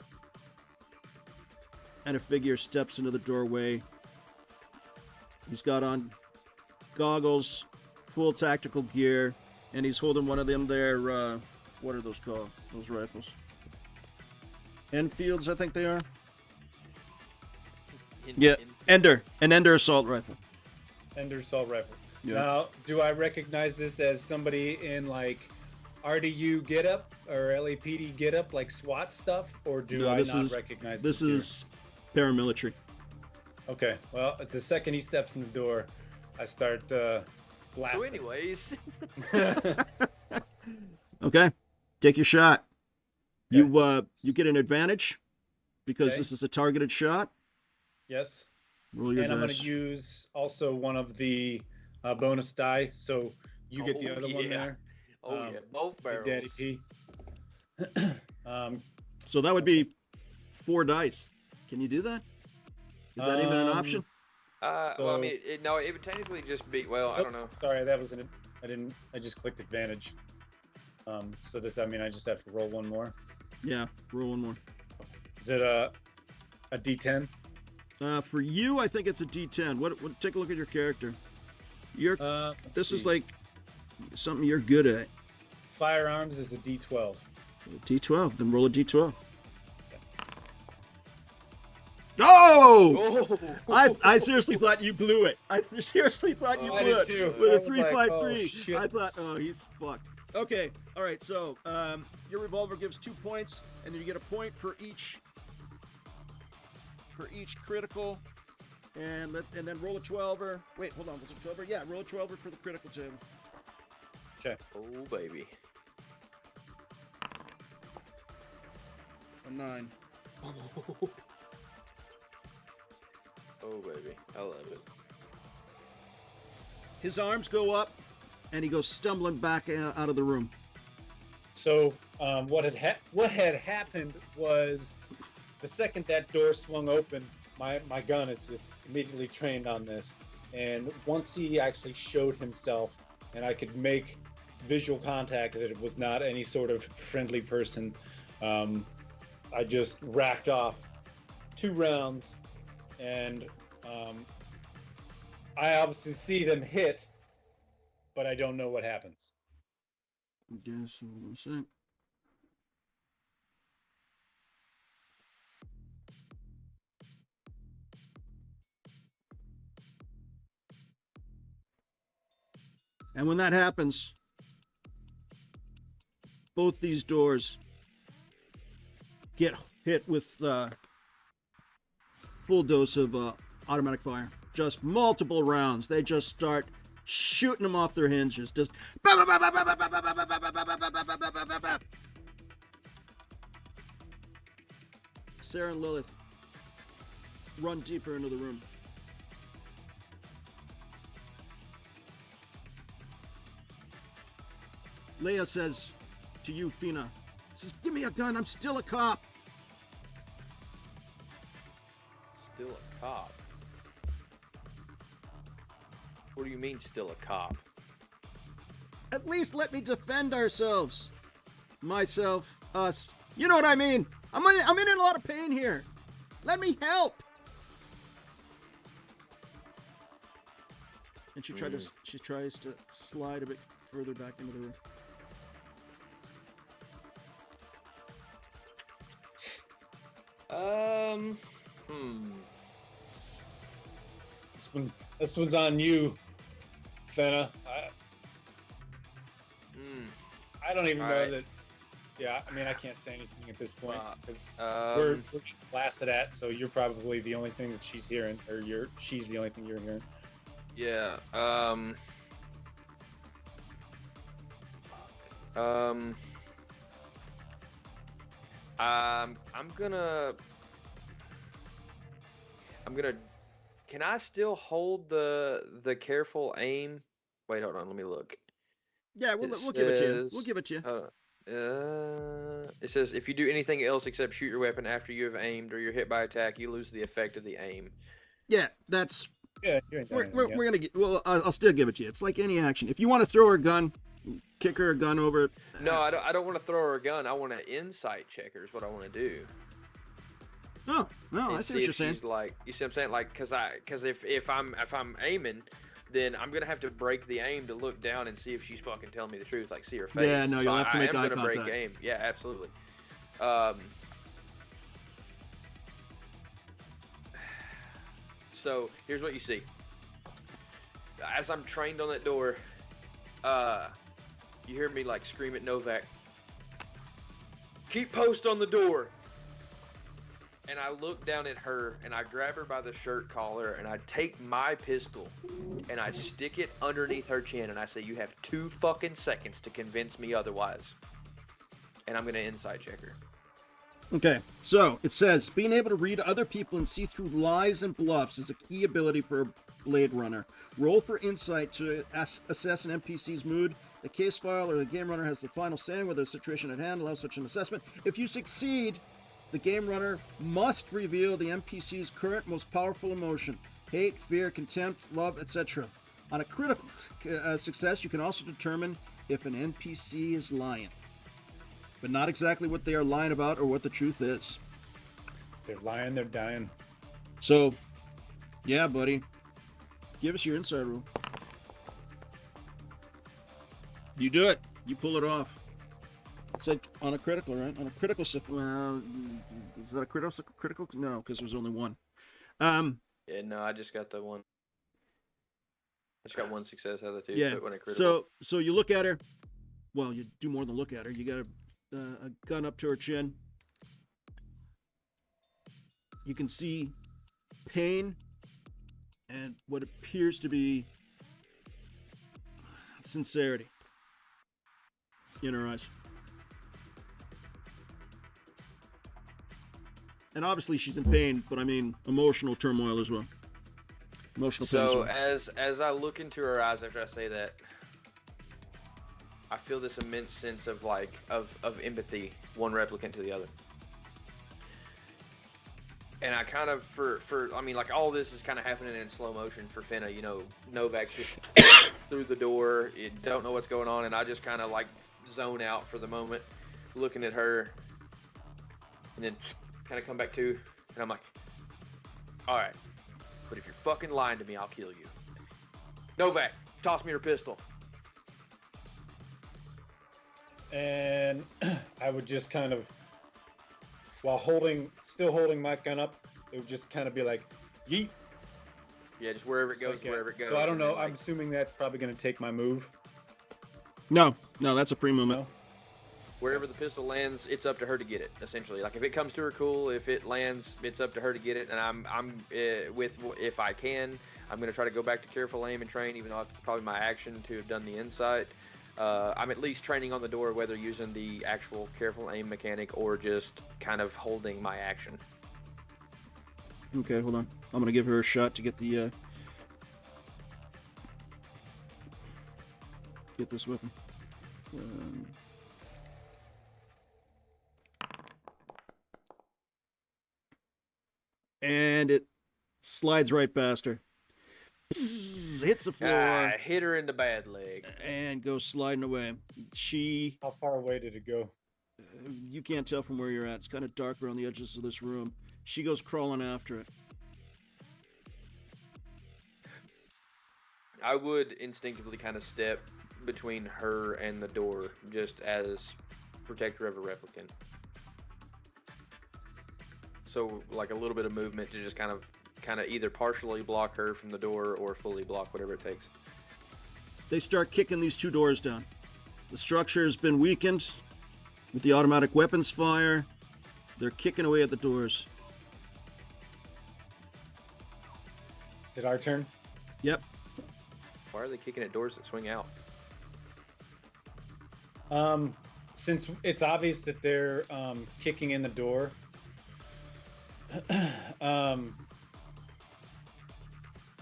and a figure steps into the doorway. He's got on goggles, full tactical gear, and he's holding one of them there, what are those called? Those rifles? Enfields, I think they are. An Ender assault rifle. Ender assault rifle. Yeah. Now, do I recognize this as somebody in like RDU getup or LAPD getup, like SWAT stuff, or do I not recognize this? This is paramilitary. Okay. Well, the second he steps in the door, I start blasting. So, anyways, okay, take your shot. Okay. You get an advantage because Okay. this is a targeted shot. Yes. Roll your And I'm going dice. to use also one of the bonus die, so you get the other one yeah. there. Yeah, both Big barrels. Daddy P. So that would be 4 dice. Can you do that? Is that even an option? Well, I mean, it would technically just be. Well, I don't know. Sorry, that was I just clicked advantage. So does that mean I just have to roll one more? Yeah, roll one more. Is it a D10? For you, I think it's a D10. What? Take a look at your character. This is like something you're good at. Firearms is a D12. D12. Then roll a D12. Oh! I seriously thought you blew it. I seriously thought you I blew did it too. with I a was 353. like, oh, shit. I thought, oh, he's fucked. Okay, all right. So your revolver gives 2 points, and then you get a point for each critical, and then roll a 12er. Wait, hold on. Was it 12er? Yeah, roll a 12er for the critical table. Okay. Oh baby. A 9. Oh baby, I love it. His arms go up, and he goes stumbling back out of the room. So what had happened was the second that door swung open, my gun is just immediately trained on this, and once he actually showed himself, and I could make visual contact that it was not any sort of friendly person, I just racked off 2 rounds, and I obviously see them hit, but I don't know what happens. Okay, so hold on a sec. And when that happens, both these doors get hit with full dose of automatic fire. Just multiple rounds. They just start shooting them off their hinges. Just Sarah and Lilith run deeper into the room. Leia says to you, Fenna, says, "Give me a gun, I'm still a cop." Still a cop? What do you mean, still a cop? At least let me defend ourselves. Myself, us. You know what I mean? I'm in a lot of pain here. Let me help. And she tries to slide a bit further back into the room. This one's on you, Fenna. I don't even know that. Yeah, I mean, I can't say anything at this point because we're blasted at. So you're probably the only thing that she's hearing, or she's the only thing you're hearing. Yeah. I'm gonna. Can I still hold the careful aim? Wait, hold on. Let me look. Yeah, we'll give it to you. We'll give it to you. It says if you do anything else except shoot your weapon after you have aimed or you're hit by attack, you lose the effect of the aim. Yeah, that's. Yeah, you ain't done we're gonna get. Well, I'll still give it to you. It's like any action. If you want to throw her a gun, kick her a gun over. No, I don't want to throw her a gun. I want to insight check her. Is what I want to do. Oh, no, I see what you're saying. She's like, you see what I'm saying? Like, cause if I'm aiming, then I'm gonna have to break the aim to look down and see if she's fucking telling me the truth. Like, see her face. Yeah, no, you'll have to make eye contact. Break aim. Yeah, absolutely. So here's what you see. As I'm trained on that door, you hear me like scream at Novak, "Keep post on the door." And I look down at her and I grab her by the shirt collar and I take my pistol and I stick it underneath her chin and I say, "You have 2 fucking seconds to convince me otherwise." And I'm gonna insight check her. Okay, so it says being able to read other people and see through lies and bluffs is a key ability for a Blade Runner. Roll for insight to assess an NPC's mood. The case file or the game runner has the final say whether the situation at hand allows such an assessment. If you succeed, the game runner must reveal the NPC's current most powerful emotion: hate, fear, contempt, love, etc. On a critical success, you can also determine if an NPC is lying, but not exactly what they are lying about or what the truth is. They're lying, they're dying. So, yeah, buddy, give us your inside rule. You do it. You pull it off. It said on a critical, right? On a critical, is that a critical? No, because there's only one. Yeah, no, I just got the one. I just got 1 success out of the 2. Yeah. So, it went a critical. So you look at her. Well, you do more than look at her. You got a gun up to her chin. You can see pain and what appears to be sincerity in her eyes. And obviously she's in pain, but I mean emotional turmoil as well. Emotional pain. So as I look into her eyes after I say that, I feel this immense sense of of empathy, one replicant to the other. And I kind of I mean, like, all this is kind of happening in slow motion for Fenna. You know, Novak's just through the door, you don't know what's going on, and I just kind of like zone out for the moment, looking at her, and then kind of come back to, and I'm like, all right, but if you're fucking lying to me, I'll kill you. Novak, toss me your pistol. And I would just kind of, while still holding my gun up, it would just kind of be like, yeet. Yeah, just wherever it goes, Okay. wherever it goes. So I don't and know. then, like, I'm assuming that's probably going to take my move. No, that's a pre-movement. No? Wherever the pistol lands, it's up to her to get it. Essentially, like if it comes to her, cool. If it lands, it's up to her to get it. And I'm if I can, I'm gonna try to go back to careful aim and train, even though it's probably my action to have done the insight. I'm at least training on the door, whether using the actual careful aim mechanic or just kind of holding my action. Okay, hold on. I'm gonna give her a shot to get the get this weapon. And it slides right past her. Hits the floor. Hit her in the bad leg. And goes sliding away. How far away did it go? You can't tell from where you're at. It's kind of dark around the edges of this room. She goes crawling after it. I would instinctively kind of step between her and the door, just as protector of a replicant. So like a little bit of movement to just kind of either partially block her from the door or fully block, whatever it takes. They start kicking these two doors down. The structure has been weakened with the automatic weapons fire. They're kicking away at the doors. Is it our turn? Yep. Why are they kicking at doors that swing out? Since it's obvious that they're kicking in the door, let's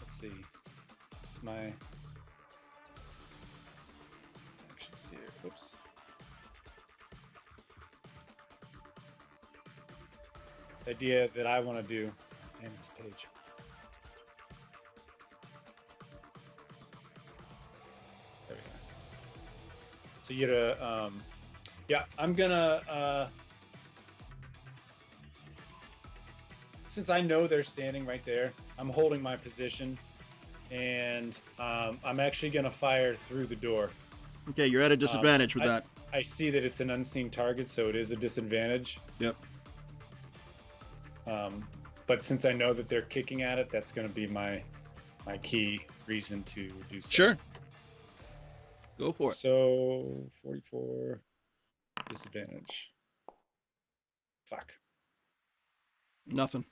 see. It's my actions here. Whoops. The idea that I want to do in this page. There we go. So you gotta, yeah, I'm gonna, since I know they're standing right there, I'm holding my position, and I'm actually gonna fire through the door. Okay, you're at a disadvantage with that. I see that it's an unseen target, so it is a disadvantage. Yep. But since I know that they're kicking at it, that's gonna be my key reason to do so. Sure. Go for it. So 44 disadvantage. Fuck. Nothing.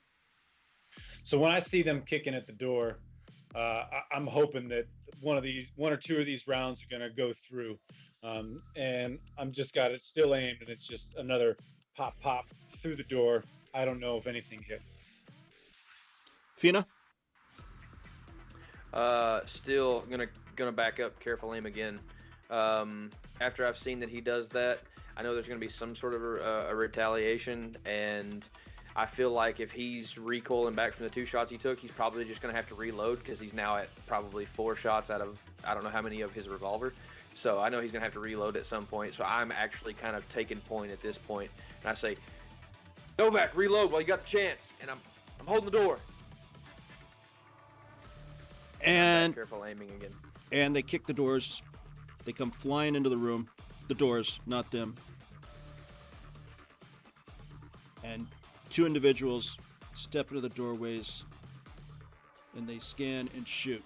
So when I see them kicking at the door, I'm hoping that one or two of these rounds are gonna go through, and I'm just got it still aimed, and it's just another pop through the door. I don't know if anything hit. Fenna? Still gonna back up, careful aim again. After I've seen that he does that, I know there's gonna be some sort of a retaliation, and I feel like if he's recoiling back from the 2 shots he took, he's probably just gonna have to reload because he's now at probably 4 shots out of I don't know how many of his revolver. So I know he's gonna have to reload at some point. So I'm actually kind of taking point at this point, and I say, Novak, reload while you got the chance, and I'm holding the door. And careful aiming again. And they kick the doors. They come flying into the room. The doors, not them. And 2 individuals step into the doorways, and they scan and shoot.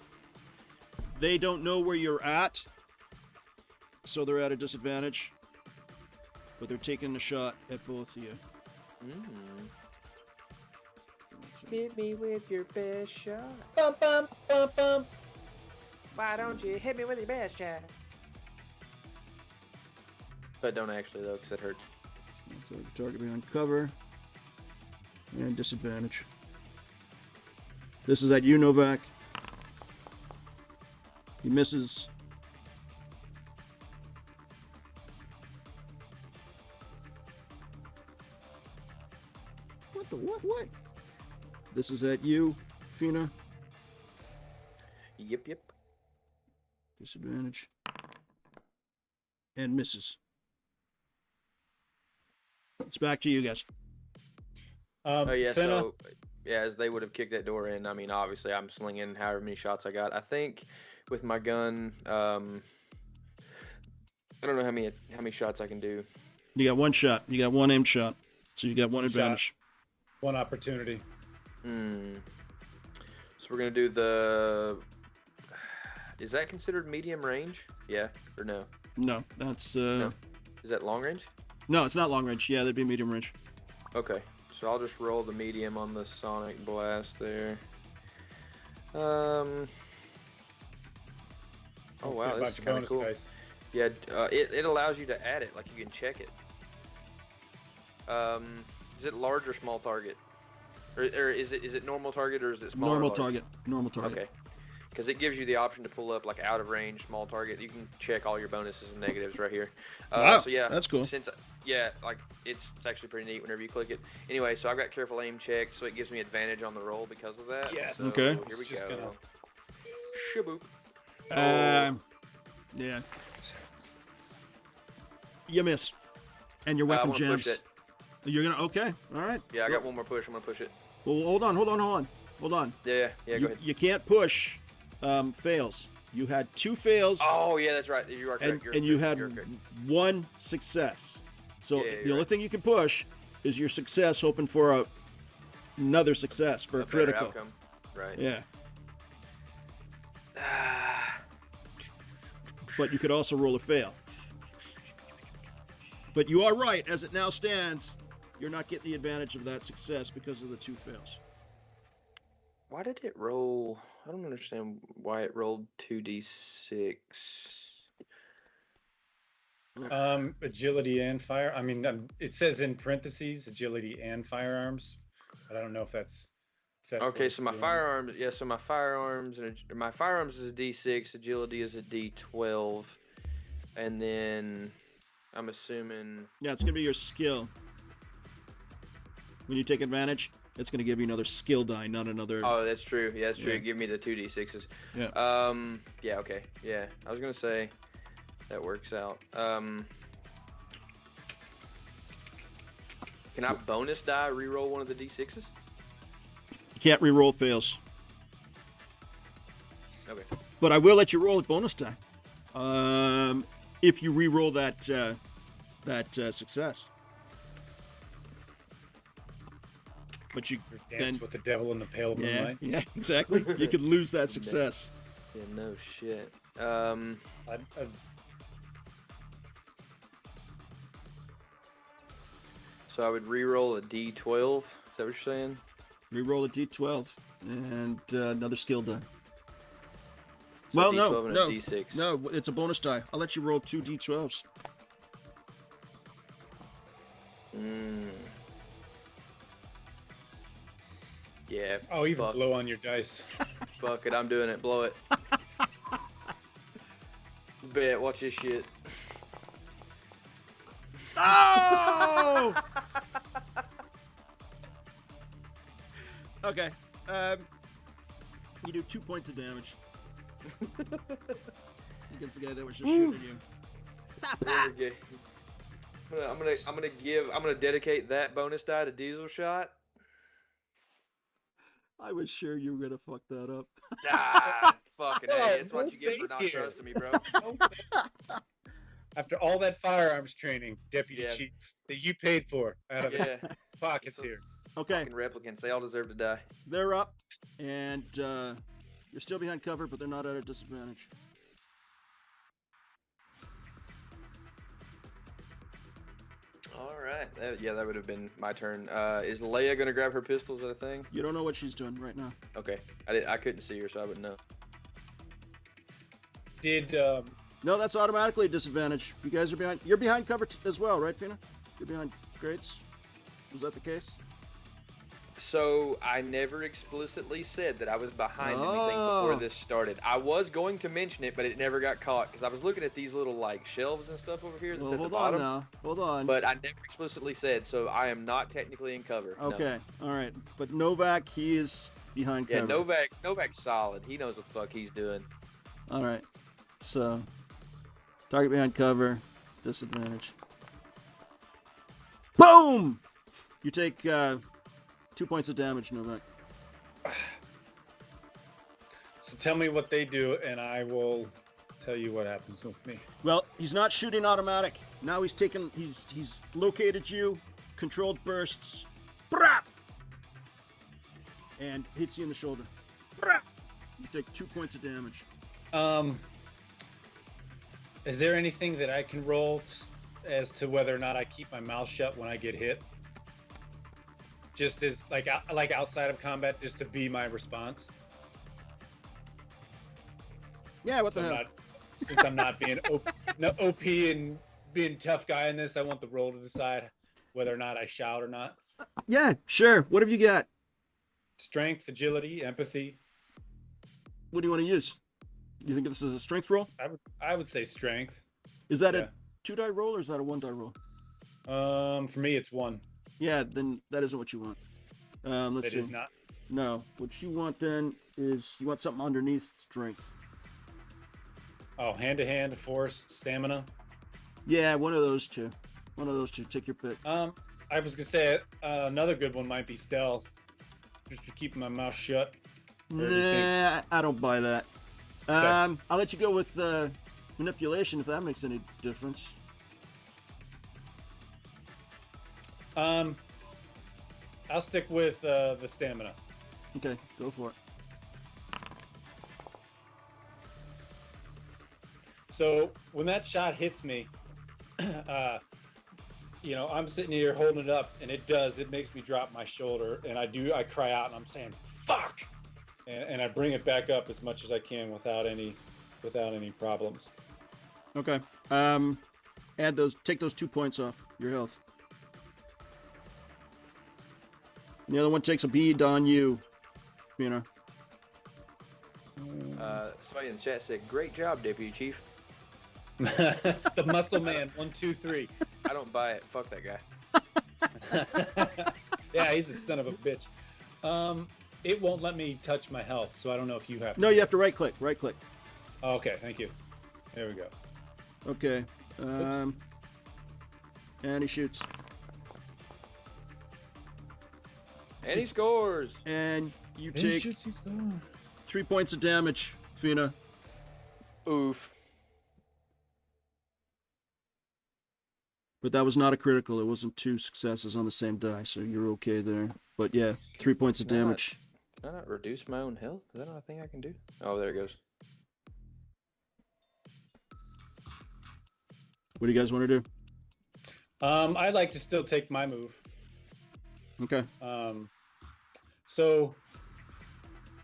They don't know where you're at, so they're at a disadvantage. But they're taking a shot at both of you. Hit me with your best shot. Bum, bum, bum, bum. Why don't you hit me with your best shot? But don't actually, though, because it hurts. So target behind cover. And disadvantage. This is at you, Novak. He misses. What? This is at you, Fenna. Yep. Disadvantage. And misses. It's back to you guys. Fenna, So as they would have kicked that door in, I mean, obviously I'm slinging however many shots I got. I think with my gun, I don't know how many shots I can do. You got 1 shot. You got 1 aimed shot. So you got 1 advantage. 1 opportunity. So we're gonna do is that considered medium range? Yeah or no? No, that's No. Is that long range? no, it's not long range. Yeah, that'd be medium range. Okay, so I'll just roll the medium on the Sonic Blast there. Oh Don't wow, forget this is about your kind of bonus cool. dice. Yeah, it allows you to add it, like you can check it. Is it large or small target? Or is it normal target or is it small? Normal target. Normal target. Okay. Because it gives you the option to pull up like out of range, small target. You can check all your bonuses and negatives right here. Wow, so yeah, that's cool. Like it's actually pretty neat whenever you click it. Anyway, so I've got careful aim checked, so it gives me advantage on the roll because of that. Yes. So Okay. Here we Just go. gonna- Shaboop. Yeah. You miss, and your I weapon wanna push jams. it. You're gonna okay. All right. Yeah, I got one more push. I'm gonna push it. Well, hold on. Yeah, go ahead. You can't push fails. You had 2 fails. Oh yeah, that's right. You are correct. and you had You're correct. 1 success. So Yeah, the you're only thing you can push is your success, hoping for another success for a better critical. outcome. Right. Yeah. But you could also roll a fail. But you are right. As it now stands, you're not getting the advantage of that success because of the 2 fails. Why did it roll? I don't understand why it rolled 2d6. Agility and fire. I mean, it says in parentheses agility and firearms, but I don't know if that's. What Okay, it's so my doing. firearms, yeah, so my firearms is a d6, agility is a d12, and then I'm assuming. Yeah, it's going to be your skill. When you take advantage, it's going to give you another skill die, not another. Oh, that's true. Yeah, that's true. Yeah. Give me the 2d6s. Yeah. Yeah. Okay. Yeah, I was gonna say that works out. Can I bonus die reroll one of the d6s? You can't re-roll fails. Okay. But I will let you roll a bonus die. If you re-roll that success. But you Dance then with the devil in the pale moonlight. yeah, exactly. You could lose that success. Yeah. No shit. So I would reroll a d12. Is that what you're saying? Re-roll a d12 and another skill die. So Well, a no, D12 and no, a d6. no, it's a bonus die. I'll let you roll 2 d12s. Yeah. Oh, even fuck. blow on your dice. Fuck it, I'm doing it. Blow it. Bet. Watch this shit. Oh! Okay. You do 2 points of damage against the guy that was just shooting you. Okay. I'm gonna dedicate that bonus die to Diesel Shot. I was sure you were gonna fuck that up. Ah, fucking Whoa, hey, it's what no you get for not faith here. trusting me, bro. After all that firearms training, Deputy Yeah. Chief, that you paid for out of Yeah, his pockets here. Okay, fucking replicants, they all deserve to die. they're up, and you're still behind cover, but they're not at a disadvantage. All right, that would have been my turn. Is Leia gonna grab her pistol? Is that a thing? You don't know what she's doing right now. Okay, I couldn't see her, so I wouldn't know. Did No, that's automatically a disadvantage. You guys are behind. You're behind cover as well, right, Fina? You're behind crates. Was that the case? So I never explicitly said that I was behind anything before this started. I was going to mention it, but it never got caught because I was looking at these little like shelves and stuff over here that's Well, at the hold bottom. on now. Hold on. But I never explicitly said, so I am not technically in cover. no. Okay, all right. But Novak, he is behind Yeah, cover. Novak's solid. He knows what the fuck he's doing. All right. So, target behind cover, disadvantage. Boom! You take 2 points of damage, Novak. so tell me what they do, and I will tell you what happens with me. Well, he's not shooting automatic. Now he's taken. He's located you, controlled bursts, brap, and hits you in the shoulder. Brap. You take 2 points of damage. Is there anything that I can roll as to whether or not I keep my mouth shut when I get hit? Just as like outside of combat, just to be my response. Yeah, what So the I'm hell? since I'm not being OP and being tough guy in this, I want the roll to decide whether or not I shout or not. Yeah, sure. What have you got? Strength, agility, empathy. What do you want to use? You think this is a strength roll? I would say strength. Is that Yeah. a 2-die roll or is that a 1-die roll? For me, it's 1. Yeah, then that isn't what you want. Let's It see. is not. No, what you want then is you want something underneath strength. Oh, hand-to-hand, force, stamina. Yeah, one of those two. One of those two. Take your pick. I was gonna say another good one might be stealth, just to keep my mouth shut. Or do you think- Nah, I don't buy that. Okay. I'll let you go with manipulation if that makes any difference. I'll stick with the stamina. Okay, go for it. So when that shot hits me, I'm sitting here holding it up, and it makes me drop my shoulder, and I cry out, and I'm saying "fuck," and I bring it back up as much as I can without any problems. Okay. Take those 2 points off your health. And the other one takes a bead on you. Somebody in the chat said, "Great job, Deputy Chief." The muscle man, 1, 2, 3. I don't buy it. Fuck that guy. Yeah, he's a son of a bitch. It won't let me touch my health, so I don't know if you have to. No, you have to right click. Right click. Oh, okay, thank you. There we go. Okay. And he shoots. And he scores. And you And he take shoots, he's gone. 3 points of damage, Fina. Oof. But that was not a critical. It wasn't 2 successes on the same die, so you're okay there. But yeah, 3 points of Can I not- damage. Can I not reduce my own health? Is that not a thing I can do? Oh, there it goes. What do you guys want to do? I'd like to still take my move. Okay. So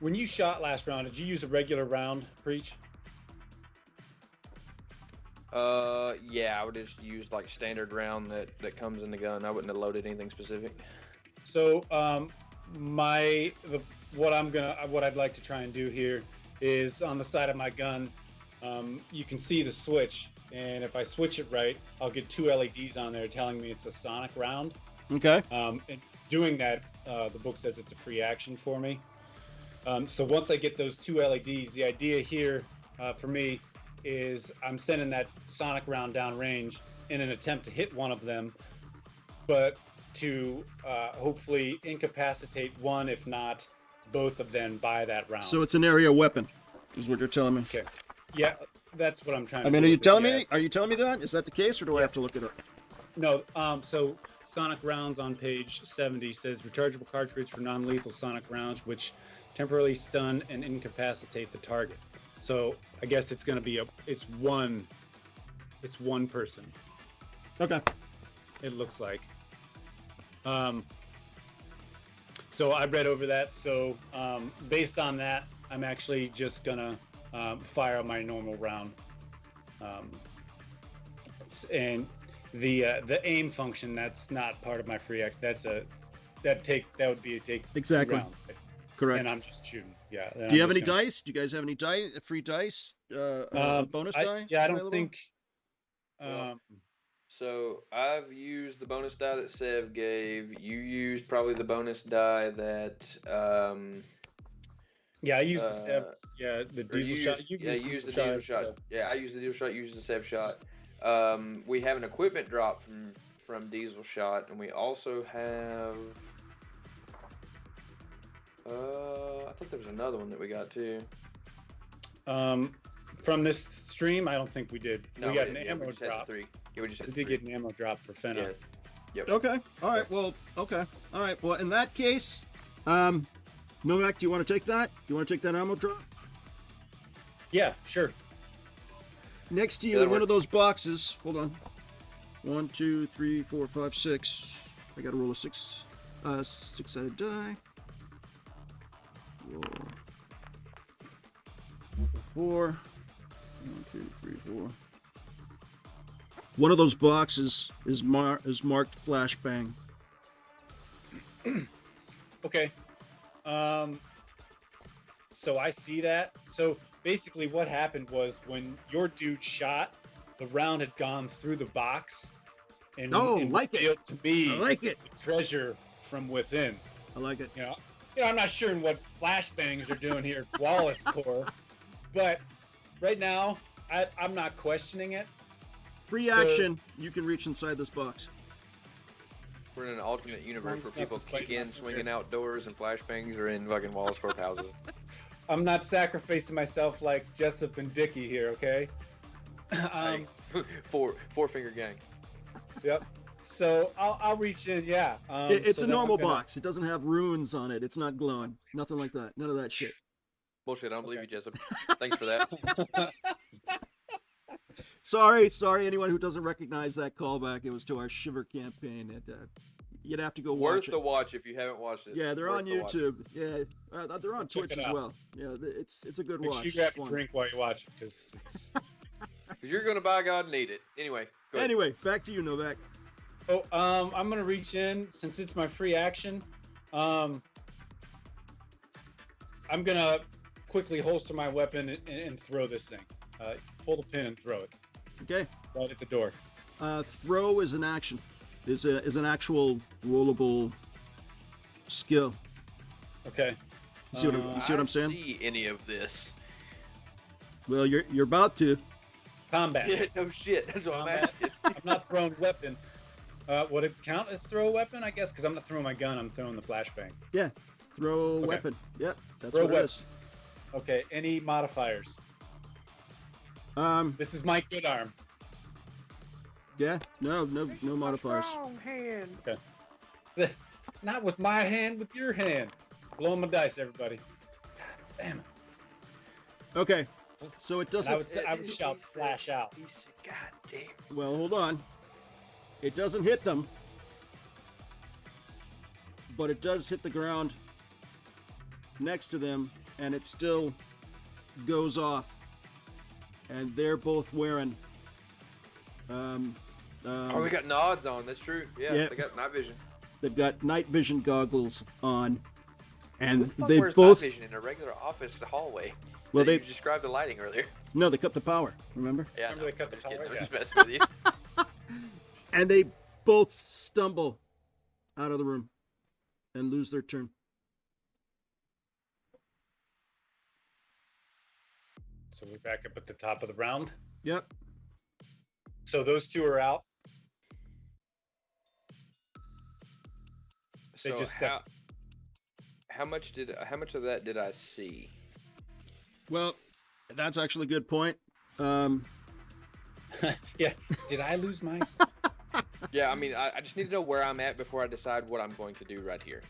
when you shot last round, did you use a regular round, Preach? Yeah, I would just use like standard round that comes in the gun. I wouldn't have loaded anything specific. So what I'd like to try and do here is on the side of my gun, you can see the switch, and if I switch it right, I'll get 2 LEDs on there telling me it's a sonic round. Okay. And doing that, the book says it's a free action for me. So once I get those 2 LEDs, the idea here for me is I'm sending that sonic round down range in an attempt to hit one of them, but to hopefully incapacitate one, if not both of them, by that round. So it's an area weapon, is what you're telling me. Okay. Yeah, that's what I'm trying to I mean, do are you with it, telling yeah. me? Are you telling me that? Is that the case, or do I have to look it up? No, so sonic rounds on page 70 says rechargeable cartridge for non-lethal sonic rounds, which temporarily stun and incapacitate the target. So I guess it's going to be it's one person. Okay. It looks like. So I read over that. So based on that, I'm actually just gonna fire my normal round. And the aim function, that's not part of my free act. That would be a take Exactly. round. Correct. And I'm just shooting. Yeah. Do you have any dice? Do you guys have any free dice? Bonus die? Yeah, I don't available? think. Well, So I've used the bonus die that Sev gave. You used probably the bonus die that Yeah, I used the Sev. Yeah, the or diesel you shot. used- You yeah, used use the diesel diesel shot. so- Yeah, I used the diesel shot. Used the Sev shot. We have an equipment drop from diesel shot, and we also have. I thought there was another one that we got too. From this stream, I don't think we did. No, we got didn't. an Yeah, ammo we just had drop. the 3. Yeah, we just had We the did 3. get an ammo drop for Fenna. Yeah. Yep. Okay. All right. Well. Okay. All right. Well, in that case, Novak, do you want to take that? Do you want to take that ammo drop? Yeah, sure. Next to you Yeah, in that one of those boxes. Hold on. 1, 2, 3, 4, 5, 6. I got to roll a 6. 6-sided die. Roll 4. 1, 2, 3, 4. One of those boxes is marked flashbang. Okay. So I see that. So basically what happened was when your dude shot, the round had gone through the box and, like it. revealed to me I like it. the treasure from within. I like it. You know, I'm not sure what flashbangs are doing here at Wallace Corps, but right now I'm not questioning it. Free action. You can reach inside this box. We're in an alternate universe where Stuff people is quite kick in not swinging outdoors and flashbangs are in fucking Wallace Corp houses. I'm not sacrificing myself like Jessup and Dickie here, okay? Hey, four finger gang. Yep. So I'll reach in, yeah. It's so a then normal I'm gonna- box. It doesn't have runes on it. It's not glowing. Nothing like that. None of that shit. Bullshit, I don't believe Okay. you, Jessup. Thanks for that. Sorry, anyone who doesn't recognize that callback. It was to our Shiver campaign. You'd have to go watch Worth it. the watch if you haven't watched it. Yeah, they're Worth on the watch. YouTube. Yeah, they're on Check Twitch it as out. well. Yeah, it's a good Make watch. sure you grab It's a fun. drink while you watch it, because Because you're going to buy God and eat it. Anyway, go ahead. Anyway, back to you, Novak. I'm gonna reach in since it's my free action. I'm gonna quickly holster my weapon and throw this thing. Pull the pin and throw it Okay. right at the door. Throw is an action. Is an actual rollable skill. Okay. You see what I'm saying? See any of this? Well, you're about to. Combat. Yeah, no shit. That's what I'm Combat. asking. I'm not throwing weapon. Would it count as throw a weapon? I guess because I'm not throwing my gun. I'm throwing the flashbang. Yeah. Throw Okay. weapon. Yep. That's Throw what it weapon. is. Okay. Any modifiers? This is my good arm. Yeah. No modifiers. Strong hand. Not with my hand, with your hand. Blowing my dice, everybody. Damn it. Okay. So it And doesn't. I would shout flash out. He said, God damn. Well, hold on. It doesn't hit them, but it does hit the ground next to them, and it still goes off. And they're both wearing. Oh, they got nods on. That's true. Yeah, Yeah. they got night vision. They've got night vision goggles on, and Who the fuck they wears both. night vision in a regular office hallway. Well, You they described the lighting earlier. no, they cut the power. Remember? Yeah, Remember they cut the I'm just kidding. power? I'm Yeah. just messing with you. And they both stumble out of the room and lose their turn. So we're back up at the top of the round. Yep. So those two are out. They So just how much of that did I see? Well, that's actually a good point. Yeah. Did I lose mine? Yeah, I mean, I just need to know where I'm at before I decide what I'm going to do right here.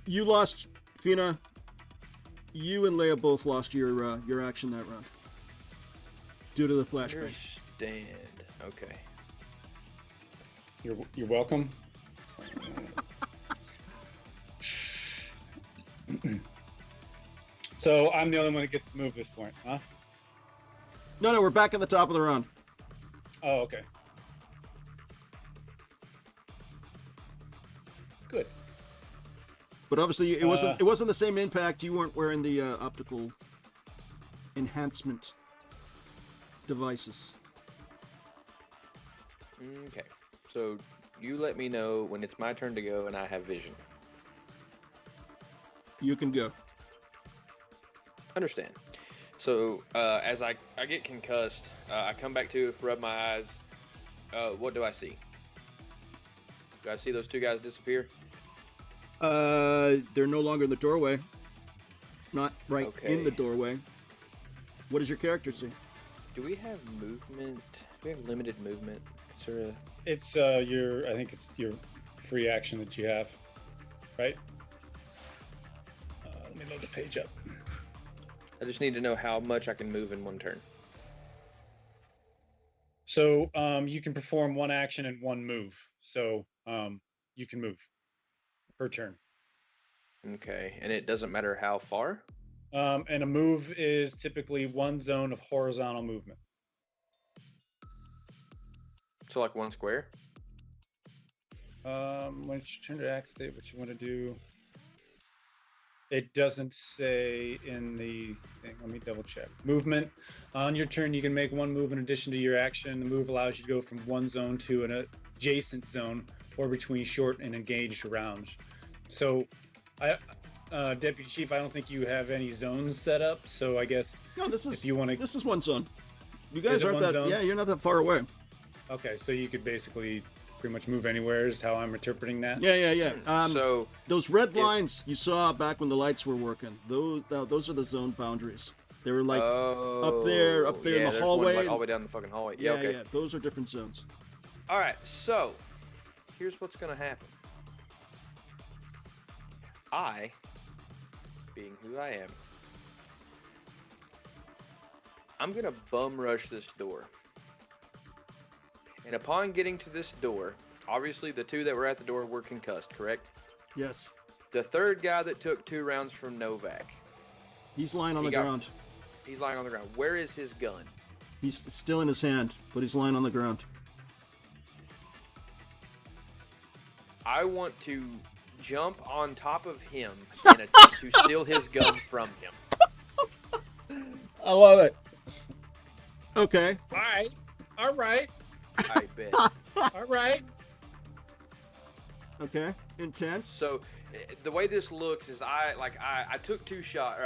You lost, Fina. You and Leia both lost your action that round due to the flashbang. Understand. Okay. You're welcome. So I'm the only one that gets to move this point, huh? No, we're back at the top of the round. Oh, okay. Good. But obviously, it wasn't the same impact. You weren't wearing the optical enhancement devices. Okay. So you let me know when it's my turn to go and I have vision. You can go. Understand. So as I get concussed, I come back to, rub my eyes. What do I see? Do I see those two guys disappear? They're no longer in the doorway. Not right Okay. in the doorway. What does your character see? Do we have movement? Do we have limited movement? Is there a... It's I think it's your free action that you have, right? Let me load the page up. I just need to know how much I can move in one turn. So you can perform one action and one move. So you can move per turn. Okay, and it doesn't matter how far? And a move is typically one zone of horizontal movement. So like 1 square? When it's your turn to activate what you want to do. It doesn't say in the thing. Let me double check. Movement. On your turn, you can make one move in addition to your action. The move allows you to go from one zone to an adjacent zone or between short and engaged rounds. So, Deputy Chief, I don't think you have any zones set up. So I guess No, this is if you want to. this is one zone. You guys it aren't one that. zone? Yeah, you're not that far away. Okay, so you could basically pretty much move anywhere. Is how I'm interpreting that. Yeah. So Those red lines you saw back when the lights were working, those are the zone boundaries. They were like up there yeah, in the there's hallway. one, like, all the way down the fucking hallway. Yeah, okay. Yeah, those are different zones. All right, so here's what's gonna happen. I, being who I am, I'm gonna bum rush this door. And upon getting to this door, obviously the 2 that were at the door were concussed, correct? Yes. The 3rd guy that took 2 rounds from Novak, He's lying on the ground. he's lying on the ground. Where is his gun? He's still in his hand, but he's lying on the ground. I want to jump on top of him and attempt to steal his gun from him. I love it. Okay. All right. I bet. All right. Okay. Intense. So the way this looks is I took the shot,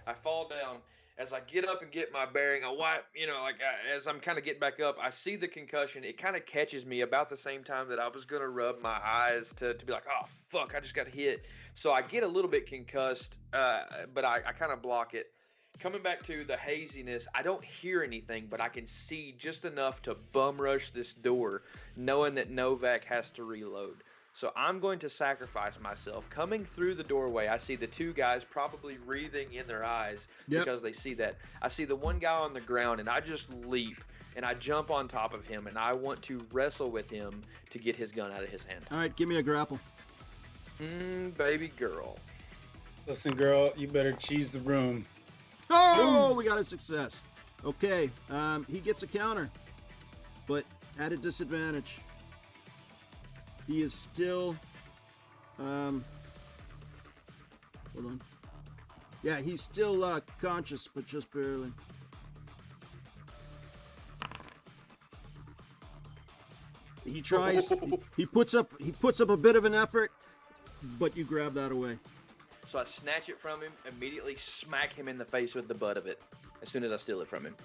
I fall down. As I get up and get my bearing, I wipe, as I'm kind of getting back up, I see the concussion. It kind of catches me about the same time that I was going to rub my eyes to be like, oh, fuck, I just got hit. So I get a little bit concussed, but I kind of block it. Coming back to the haziness, I don't hear anything, but I can see just enough to bum rush this door, knowing that Novak has to reload. So I'm going to sacrifice myself. Coming through the doorway, I see the 2 guys probably breathing in their eyes because they see that. I see the one guy on the ground, and I just leap, and I jump on top of him, and I want to wrestle with him to get his gun out of his hand. All right, give me a grapple. Baby girl. Listen, girl, you better cheese the room. Oh, we got a success. Okay, he gets a counter, but at a disadvantage. He is still, hold on. Yeah, he's still conscious, but just barely. He tries. he puts up a bit of an effort, but you grab that away. So I snatch it from him, immediately smack him in the face with the butt of it as soon as I steal it from him.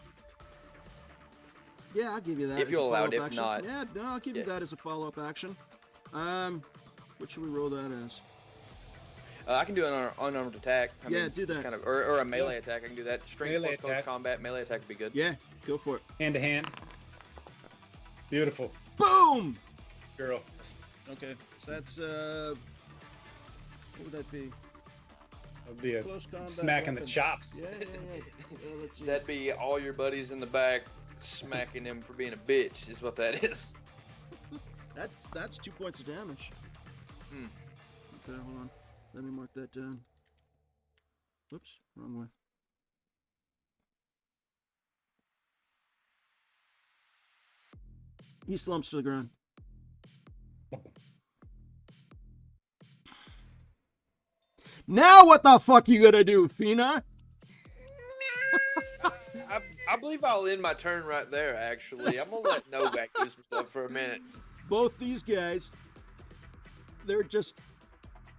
Yeah, I'll give you that. If as you'll a allow it, follow-up if action. not. Yeah, no, I'll give you that as a follow-up action. What should we roll that as? I can do an unarmed attack. I mean, do that. Kind of, or a melee attack. I can do that. Strength Melee plus close attack. combat. Melee attack would be good. Yeah, go for it. Hand to hand. Beautiful. Boom! Girl. Okay, so that's, what would that be? That'll be a Close combat smacking weapons. the chops. Yeah. Let's see. That'd be all your buddies in the back smacking him for being a bitch is what that is. That's 2 points of damage. Hmm. Okay, hold on. Let me mark that down. Whoops, wrong way. He slumps to the ground. Now what the fuck you gonna do, Fenna? I believe I'll end my turn right there, actually. I'm going to let Novak do some stuff for a minute. Both these guys, they're just,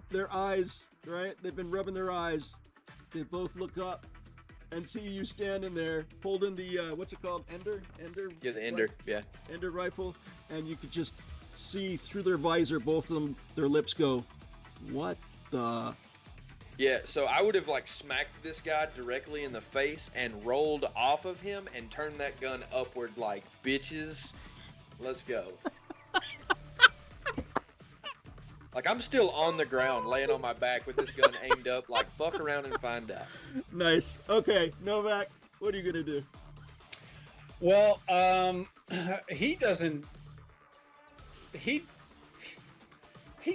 their eyes, right? They've been rubbing their eyes. They both look up and see you standing there holding the, what's it called? Ender? Yeah, the Ender, yeah. Ender rifle. And you could just see through their visor, both of them, their lips go, what the... Yeah, so I would have like smacked this guy directly in the face and rolled off of him and turned that gun upward like, bitches, let's go. Like, I'm still on the ground laying on my back with this gun aimed up like, fuck around and find out. Nice. Okay, Novak, what are you going to do? Well, he doesn't. He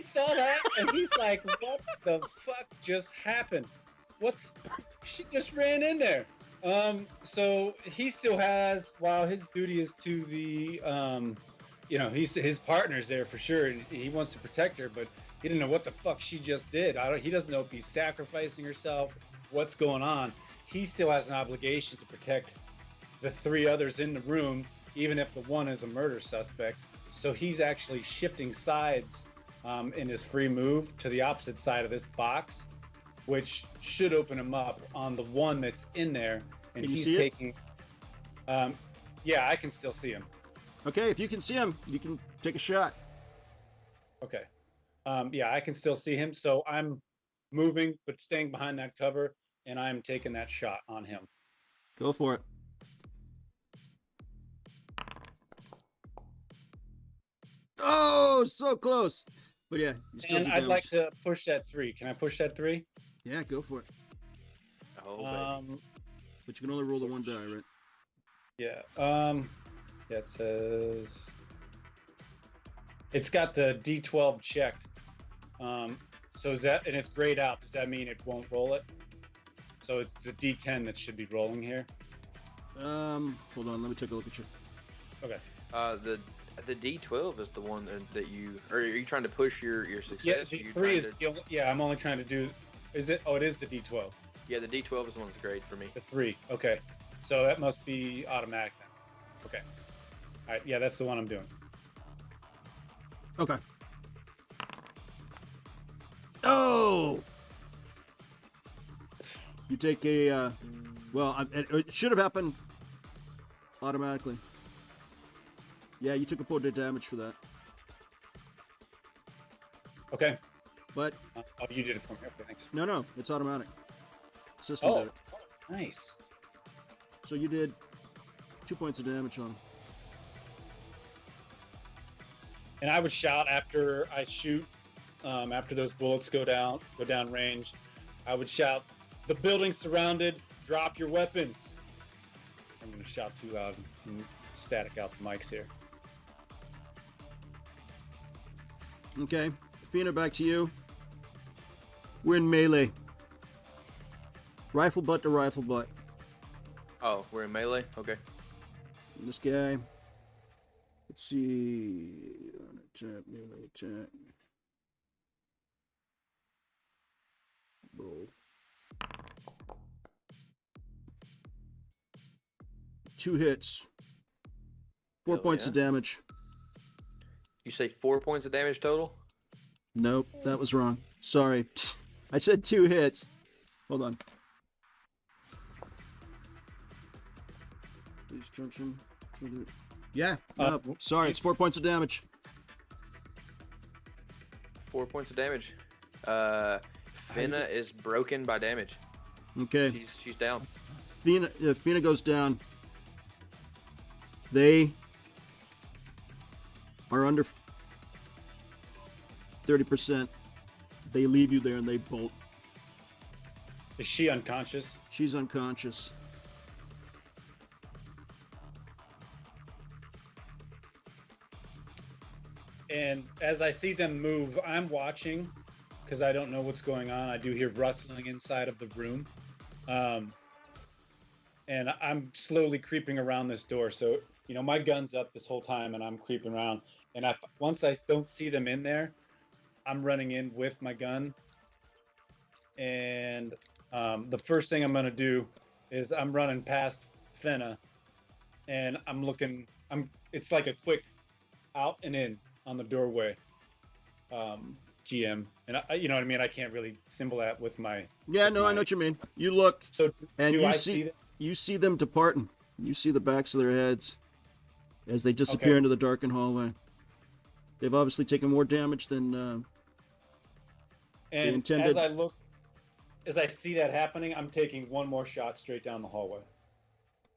saw that and he's like, "What the fuck just happened? What? She just ran in there." So he still has, while his duty is to the, he's his partner's there for sure, and he wants to protect her, but he didn't know what the fuck she just did. He doesn't know if he's sacrificing herself, what's going on. He still has an obligation to protect the 3 others in the room, even if the one is a murder suspect. So he's actually shifting sides in his free move to the opposite side of this box, which should open him up on the one that's in there. And Can you he's see it? taking. Yeah, I can still see him. Okay, if you can see him, you can take a shot. Okay. Yeah, I can still see him. So I'm moving, but staying behind that cover, and I'm taking that shot on him. Go for it. Oh, so close. But yeah, you still And do I'd damage. like to push that 3. Can I push that 3? Yeah, go for it. Oh, baby. But you can only roll the 1 die, right? Yeah. Yeah, it says it's got the D12 checked. So is that, and it's grayed out. Does that mean it won't roll it? So it's the D10 that should be rolling here. Hold on, let me take a look at you. Okay. The D12 is the one that you, or are you trying to push your Yeah, success? the You're 3 trying is. to- Yeah, I'm only trying to do. Is it? Oh, it is the D12. Yeah, the D12 is the one that's great for me. The 3. Okay. So that must be automatic then. Okay. All right. Yeah, that's the one I'm doing. Okay. Oh! You take a, it should have happened automatically. Yeah, you took a point of damage for that. Okay. But, Oh, you did it for me. Okay, thanks. no, it's automatic. System Oh, did it. nice. So you did 2 points of damage on him. And I would shout after I shoot, after those bullets go down range. I would shout, "The building's surrounded. Drop your weapons." I'm gonna shout too loud and static out the mics here. Okay. Fenna, back to you. We're in melee. Rifle butt to rifle butt. Oh, we're in melee? Okay. This guy. Let's see. Attack, melee attack. Roll. 2 hits. 4 Hell points yeah. of damage. You say 4 points of damage total? Nope, that was wrong. Sorry. I said 2 hits. Hold on. Please truncheon. Yeah. No, sorry, it's 4 points of damage. 4 points of damage. Fenna is broken by damage. Okay. She's down. Fenna goes down. They are under 30%. They leave you there and they bolt. Is she unconscious? She's unconscious. And as I see them move, I'm watching because I don't know what's going on. I do hear rustling inside of the room. And I'm slowly creeping around this door. So, my gun's up this whole time and I'm creeping around. And once I don't see them in there, I'm running in with my gun. And the first thing I'm going to do is I'm running past Fenna. And I'm looking, it's like a quick out and in on the doorway, GM. And you know what I mean? I can't really symbol that with my... Yeah, no, I know what you mean. You look, So and do you I see that? you see them departing. You see the backs of their heads as they disappear Okay. into the darkened hallway. They've obviously taken more damage than And intended- as I see that happening, I'm taking one more shot straight down the hallway.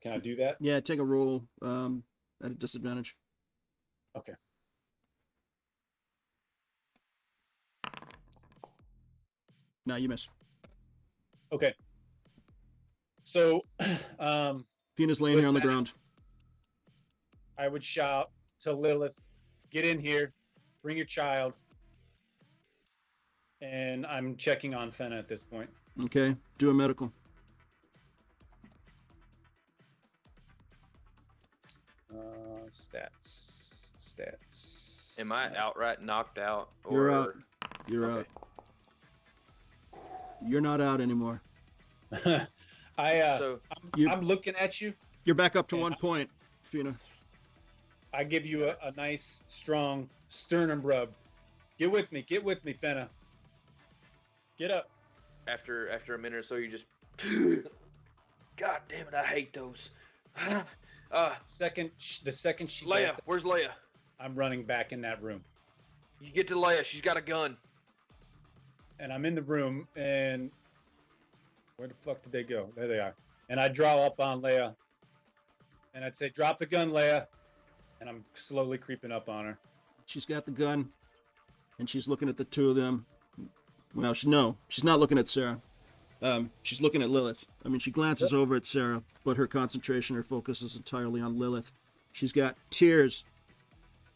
Can I do that? yeah, take a roll at a disadvantage. Okay. No, you miss. Okay. So, Fenna's laying With here on the that- ground. I would shout to Lilith, get in here, bring your child. And I'm checking on Fenna at this point. Okay, do a medical. Stats. Am I outright knocked out? Or... You're out. You're Okay. out. You're not out anymore. I'm looking at you. You're back up to 1 point, Fenna. I give you a nice, strong sternum rub. Get with me, Fenna. Get up. After a minute or so, you just... God damn it, I hate those. The second she Leia, does that, where's Leia? I'm running back in that room. You get to Leia, she's got a gun. And I'm in the room, and where the fuck did they go? There they are. And I draw up on Leia, and I'd say, drop the gun, Leia. And I'm slowly creeping up on her. She's got the gun, and she's looking at the two of them. Well, she's not looking at Sarah. She's looking at Lilith. I mean, she glances over at Sarah, but her concentration, her focus is entirely on Lilith. She's got tears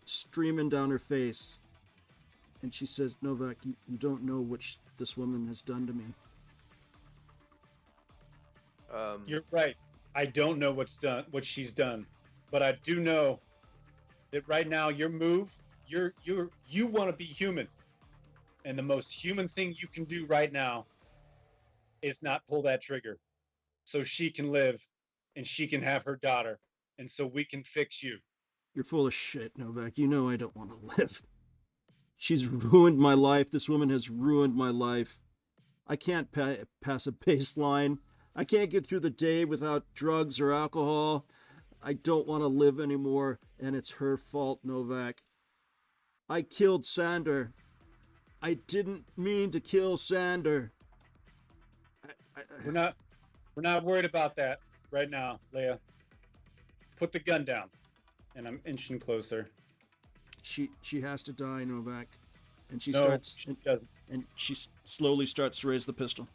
streaming down her face. And she says, Novak, you don't know what this woman has done to me. You're right. I don't know what she's done. But I do know that right now your move, you want to be human. And the most human thing you can do right now is not pull that trigger. So she can live and she can have her daughter. And so we can fix you. You're full of shit, Novak. You know I don't want to live. She's ruined my life. This woman has ruined my life. I can't pass a baseline. I can't get through the day without drugs or alcohol. I don't want to live anymore, and it's her fault, Novak. I killed Sander. I didn't mean to kill Sander. We're not worried about that right now, Leia. Put the gun down. And I'm inching closer. She has to die, Novak. And she doesn't. And she slowly starts to raise the pistol.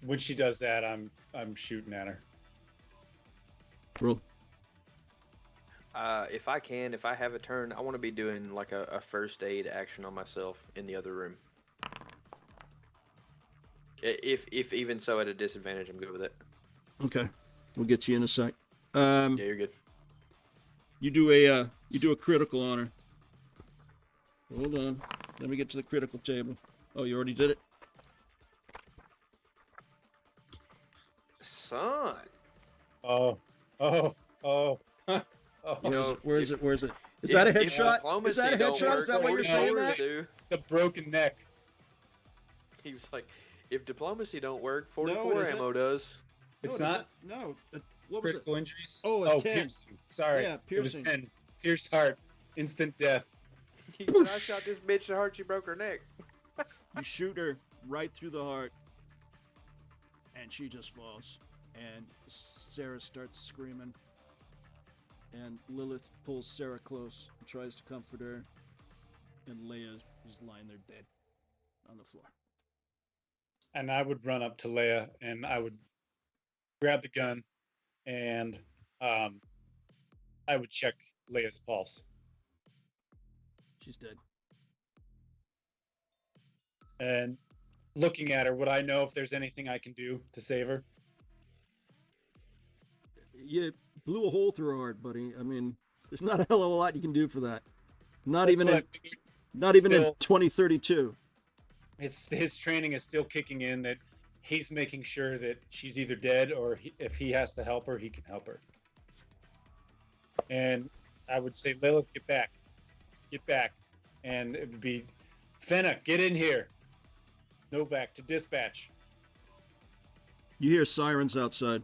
When she does that, I'm shooting at her. Roll. If I have a turn, I want to be doing like a first aid action on myself in the other room. If even so at a disadvantage, I'm good with it. Okay, we'll get you in a sec. Yeah, you're good. You do a critical on her. Hold on, let me get to the critical table. Oh, you already did it? Son. Oh. Where is it? Is that a headshot? Is that a headshot? Is that what you're saying? That it's a broken neck. He was like, if diplomacy don't work, 44 ammo does. It's not. No. What was it? Critical injuries. Oh, it's 10. Piercing. Sorry. Yeah, piercing. It was 10. Pierced heart. Instant death. He said, I shot this bitch so hard she broke her neck. You shoot her right through the heart, and she just falls. And Sarah starts screaming. And Lilith pulls Sarah close and tries to comfort her. And Leia is lying there dead on the floor. And I would run up to Leia and I would grab the gun and I would check Leia's pulse. She's dead. And looking at her, would I know if there's anything I can do to save her? You blew a hole through her heart, buddy. I mean, there's not a hell of a lot you can do for that. Not That's even what in I figured. not even in Still- 2032. His training is still kicking in, that he's making sure that she's either dead or if he has to help her, he can help her. And I would say, Lilith, get back. And it would be, Fenna, get in here. Novak to dispatch. You hear sirens outside.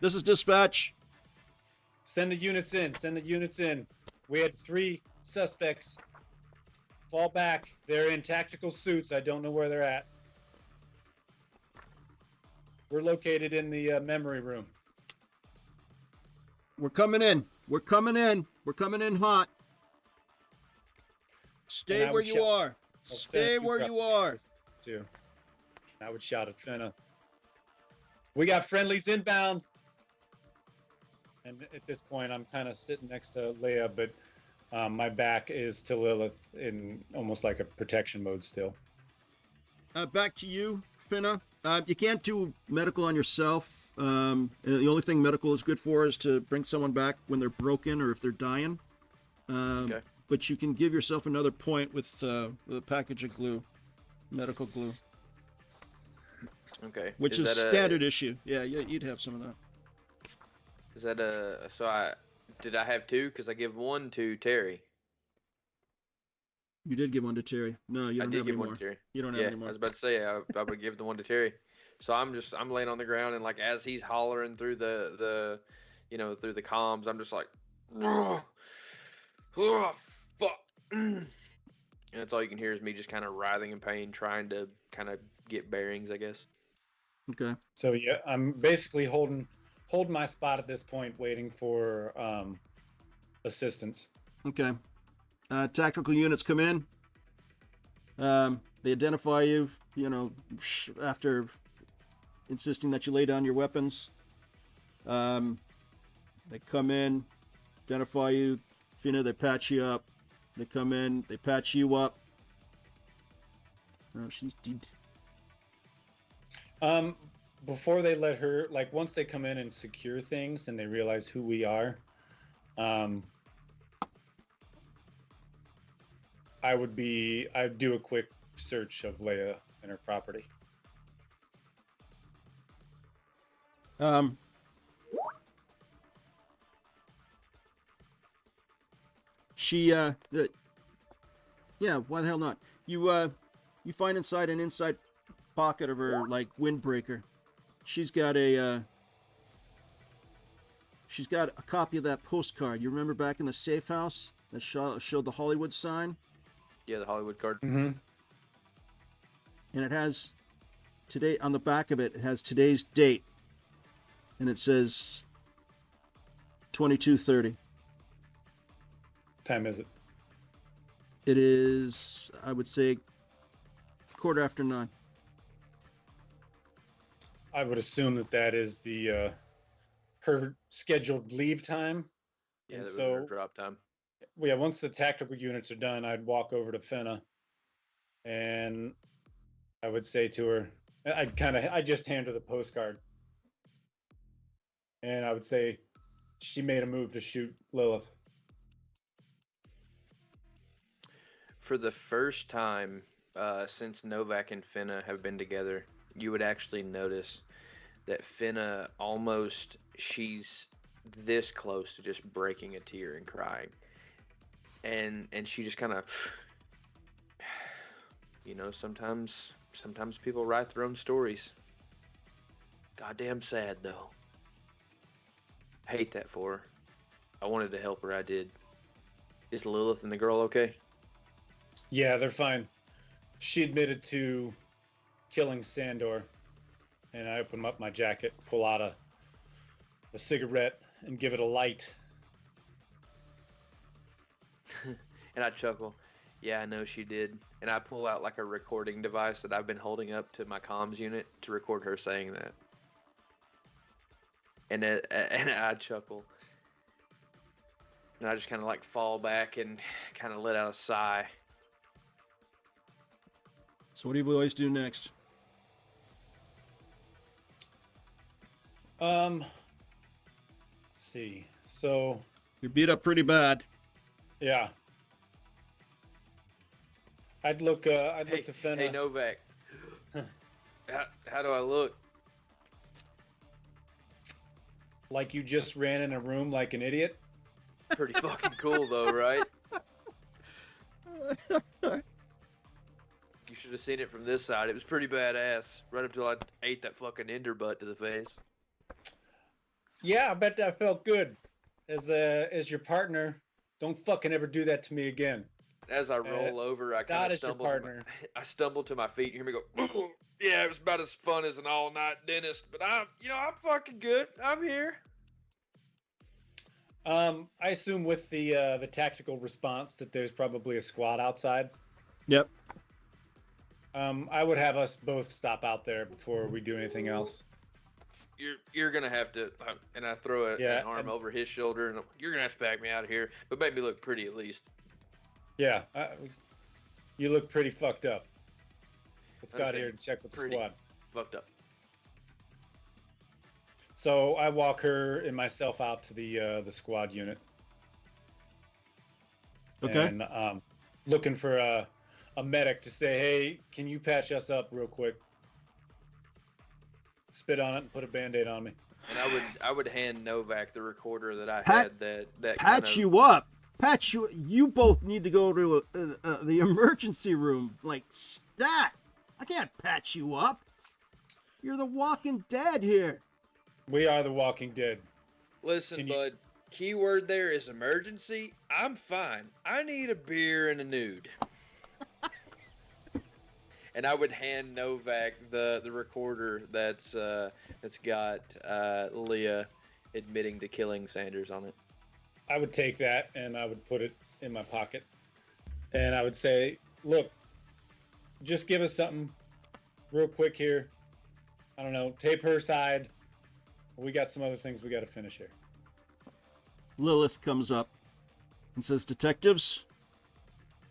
This is dispatch. Send the units in. We had 3 suspects. Fall back. They're in tactical suits. I don't know where they're at. We're located in the memory room. We're coming in. We're coming in hot. Stay where you are. Stay where you are. Too. I would shout at Fenna. We got friendlies inbound. And at this point, I'm kind of sitting next to Leia, but my back is to Lilith in almost like a protection mode still. Back to you, Finna. You can't do medical on yourself. The only thing medical is good for is to bring someone back when they're broken or if they're dying. Okay. But you can give yourself another point with a package of glue, medical glue, Okay. which is standard issue. Yeah, you'd have some of that. Is that did I have 2? Because I give 1 to Terry. You did give one to Terry. No, you I don't did have give any 1 more. to Terry. You don't have Yeah, any I more. was about to say I would give the 1 to Terry. So I'm laying on the ground, and like as he's hollering through the through the comms, I'm just like, oh, fuck. And that's all you can hear is me just kind of writhing in pain, trying to kind of get bearings, I guess. Okay. So yeah, I'm basically holding my spot at this point, waiting for assistance. Okay. Tactical units come in. They identify you, after insisting that you lay down your weapons. They come in, identify you. Finna, they patch you up. They come in, they patch you up. Oh, she's dead. Before they let her, like once they come in and secure things and they realize who we are, I'd do a quick search of Leia and her property. Yeah, why the hell not? You find inside an inside pocket of her like windbreaker. She's got a copy of that postcard. You remember back in the safe house that showed the Hollywood sign? Yeah, the Hollywood card. Mm-hmm. And it has today on the back of it. It has today's date, and it says 22:30. Time is it? It is, I would say, 9:15. I would assume that is the her scheduled leave time. Yeah, And that was so- her drop time. Yeah, once the tactical units are done, I'd walk over to Fenna, and I would say to her, I'd just hand her the postcard, and I would say, she made a move to shoot Lilith. For the first time since Novak and Fenna have been together, you would actually notice that Fenna she's this close to just breaking a tear and crying. And she just kind of, sometimes people write their own stories. Goddamn sad though. Hate that for her. I wanted to help her, I did. Is Lilith and the girl okay? Yeah, they're fine. She admitted to killing Sandor, and I open up my jacket, pull out a cigarette, and give it a light. And I chuckle. Yeah, I know she did. And I pull out like a recording device that I've been holding up to my comms unit to record her saying that. And I chuckle. And I just kind of like fall back and kind of let out a sigh. So what do you boys do next? Let's see. So, You're beat up pretty bad. yeah. I'd look to Fenna. Hey, Novak. How do I look? Like you just ran in a room like an idiot. Pretty fucking cool though, right? You should have seen it from this side. It was pretty badass. Right up till I ate that fucking ender butt to the face. Yeah, I bet that felt good. As your partner, don't fucking ever do that to me again. As I roll over, I kind God of is your stumble. partner. I stumble to my feet. You hear me go, yeah, it was about as fun as an all-night dentist. But I'm fucking good. I'm here. I assume with the tactical response that there's probably a squad outside. Yep. I would have us both stop out there before we do anything else. you're gonna have to, and I throw an arm over his shoulder, and you're gonna have to back me out of here, but make me look pretty at least. Yeah, you look pretty fucked up. Let's go out here and check with the squad. Fucked up. So I walk her and myself out to the squad unit. Okay. And looking for a medic to say, hey, can you patch us up real quick? Spit on it and put a Band-Aid on me. And I would hand Novak the recorder that I had that patch you up. Patch you. You both need to go to the emergency room. Like, stat. I can't patch you up. You're the Walking Dead here. We are the Walking Dead. Listen, bud. Keyword there is emergency. I'm fine. I need a beer and a nude. And I would hand Novak the recorder that's got Leah admitting to killing Sanders on it. I would take that and I would put it in my pocket. And I would say, look, just give us something real quick here. I don't know, tape her side. We got some other things we got to finish here. Lilith comes up and says, detectives?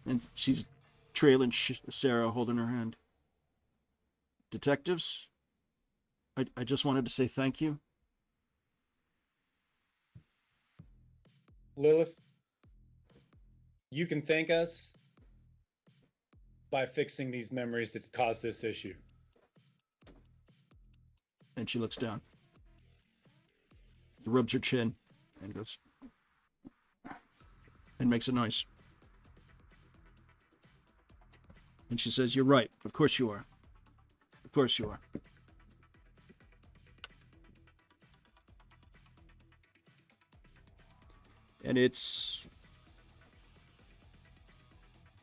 And she's trailing Sarah, holding her hand. Detectives? I just wanted to say thank you. Lilith, you can thank us by fixing these memories that caused this issue. And she looks down. Rubs her chin and goes, and makes a noise. And she says, you're right. Of course you are. Of course you are. And it's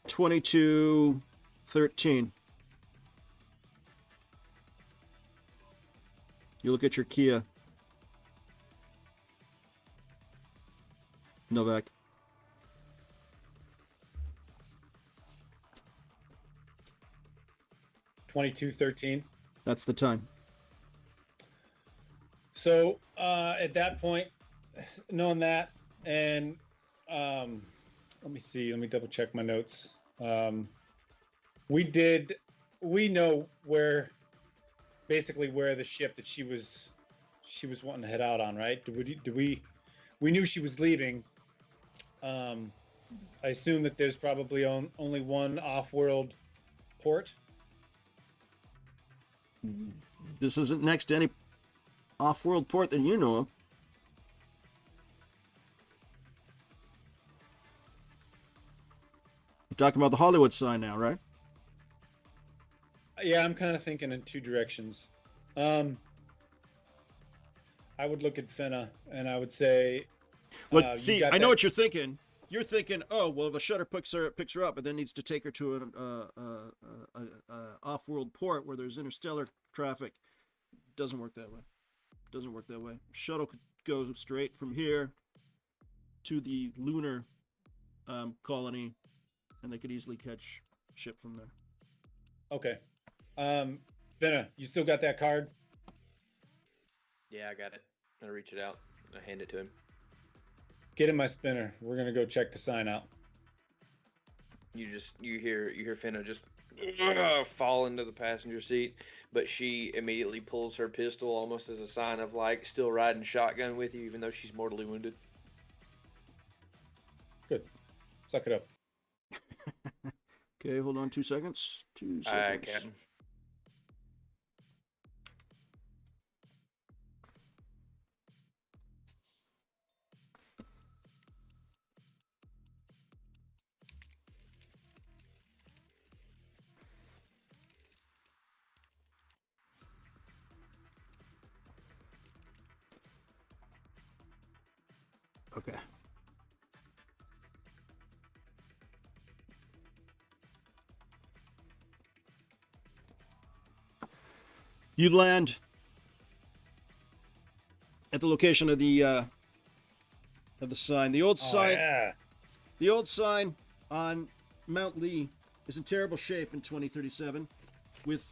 22:13. You look at your Kia. Novak. $22.13. That's the time. So at that point, knowing that, and let me see, let me double check my notes. We know where, basically where the ship that she was wanting to head out on, right? We knew she was leaving. I assume that there's probably only one off-world port. This isn't next to any off-world port that you know of. You're talking about the Hollywood sign now, right? Yeah, I'm kind of thinking in two directions. I would look at Fenna and I would say, well, see, I know what you're thinking. You're thinking, oh, well, the shutter picks her up, but then needs to take her to an off-world port where there's interstellar traffic. Doesn't work that way. Doesn't work that way. Shuttle could go straight from here to the lunar colony, and they could easily catch ship from there. Okay. Fenna, you still got that card? Yeah, I got it. I reach it out. I hand it to him. Get in my spinner. We're gonna go check the sign out. You hear Fenna just fall into the passenger seat, but she immediately pulls her pistol almost as a sign of like still riding shotgun with you, even though she's mortally wounded. Good. Suck it up. Okay, hold on 2 seconds. 2 seconds. Aye, Captain. Okay. You land at the location of the sign. The old sign. Yeah. The old sign on Mount Lee is in terrible shape in 2037, with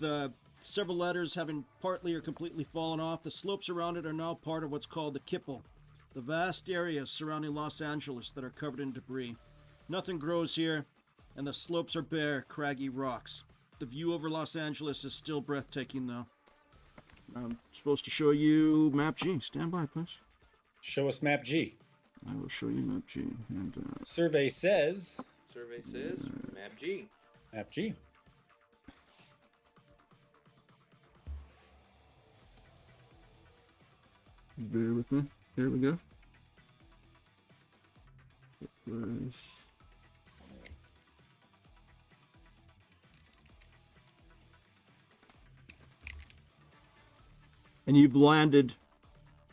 several ladders having partly or completely fallen off. The slopes around it are now part of what's called the Kipple, the vast areas surrounding Los Angeles that are covered in debris. Nothing grows here, and the slopes are bare, craggy rocks. The view over Los Angeles is still breathtaking, though. I'm supposed to show you Map G. Stand by, please. Show us Map G. I will show you Map G. And, Survey says. Survey says Map G. Map G. bear with me. Here we go. Nice. And you've landed.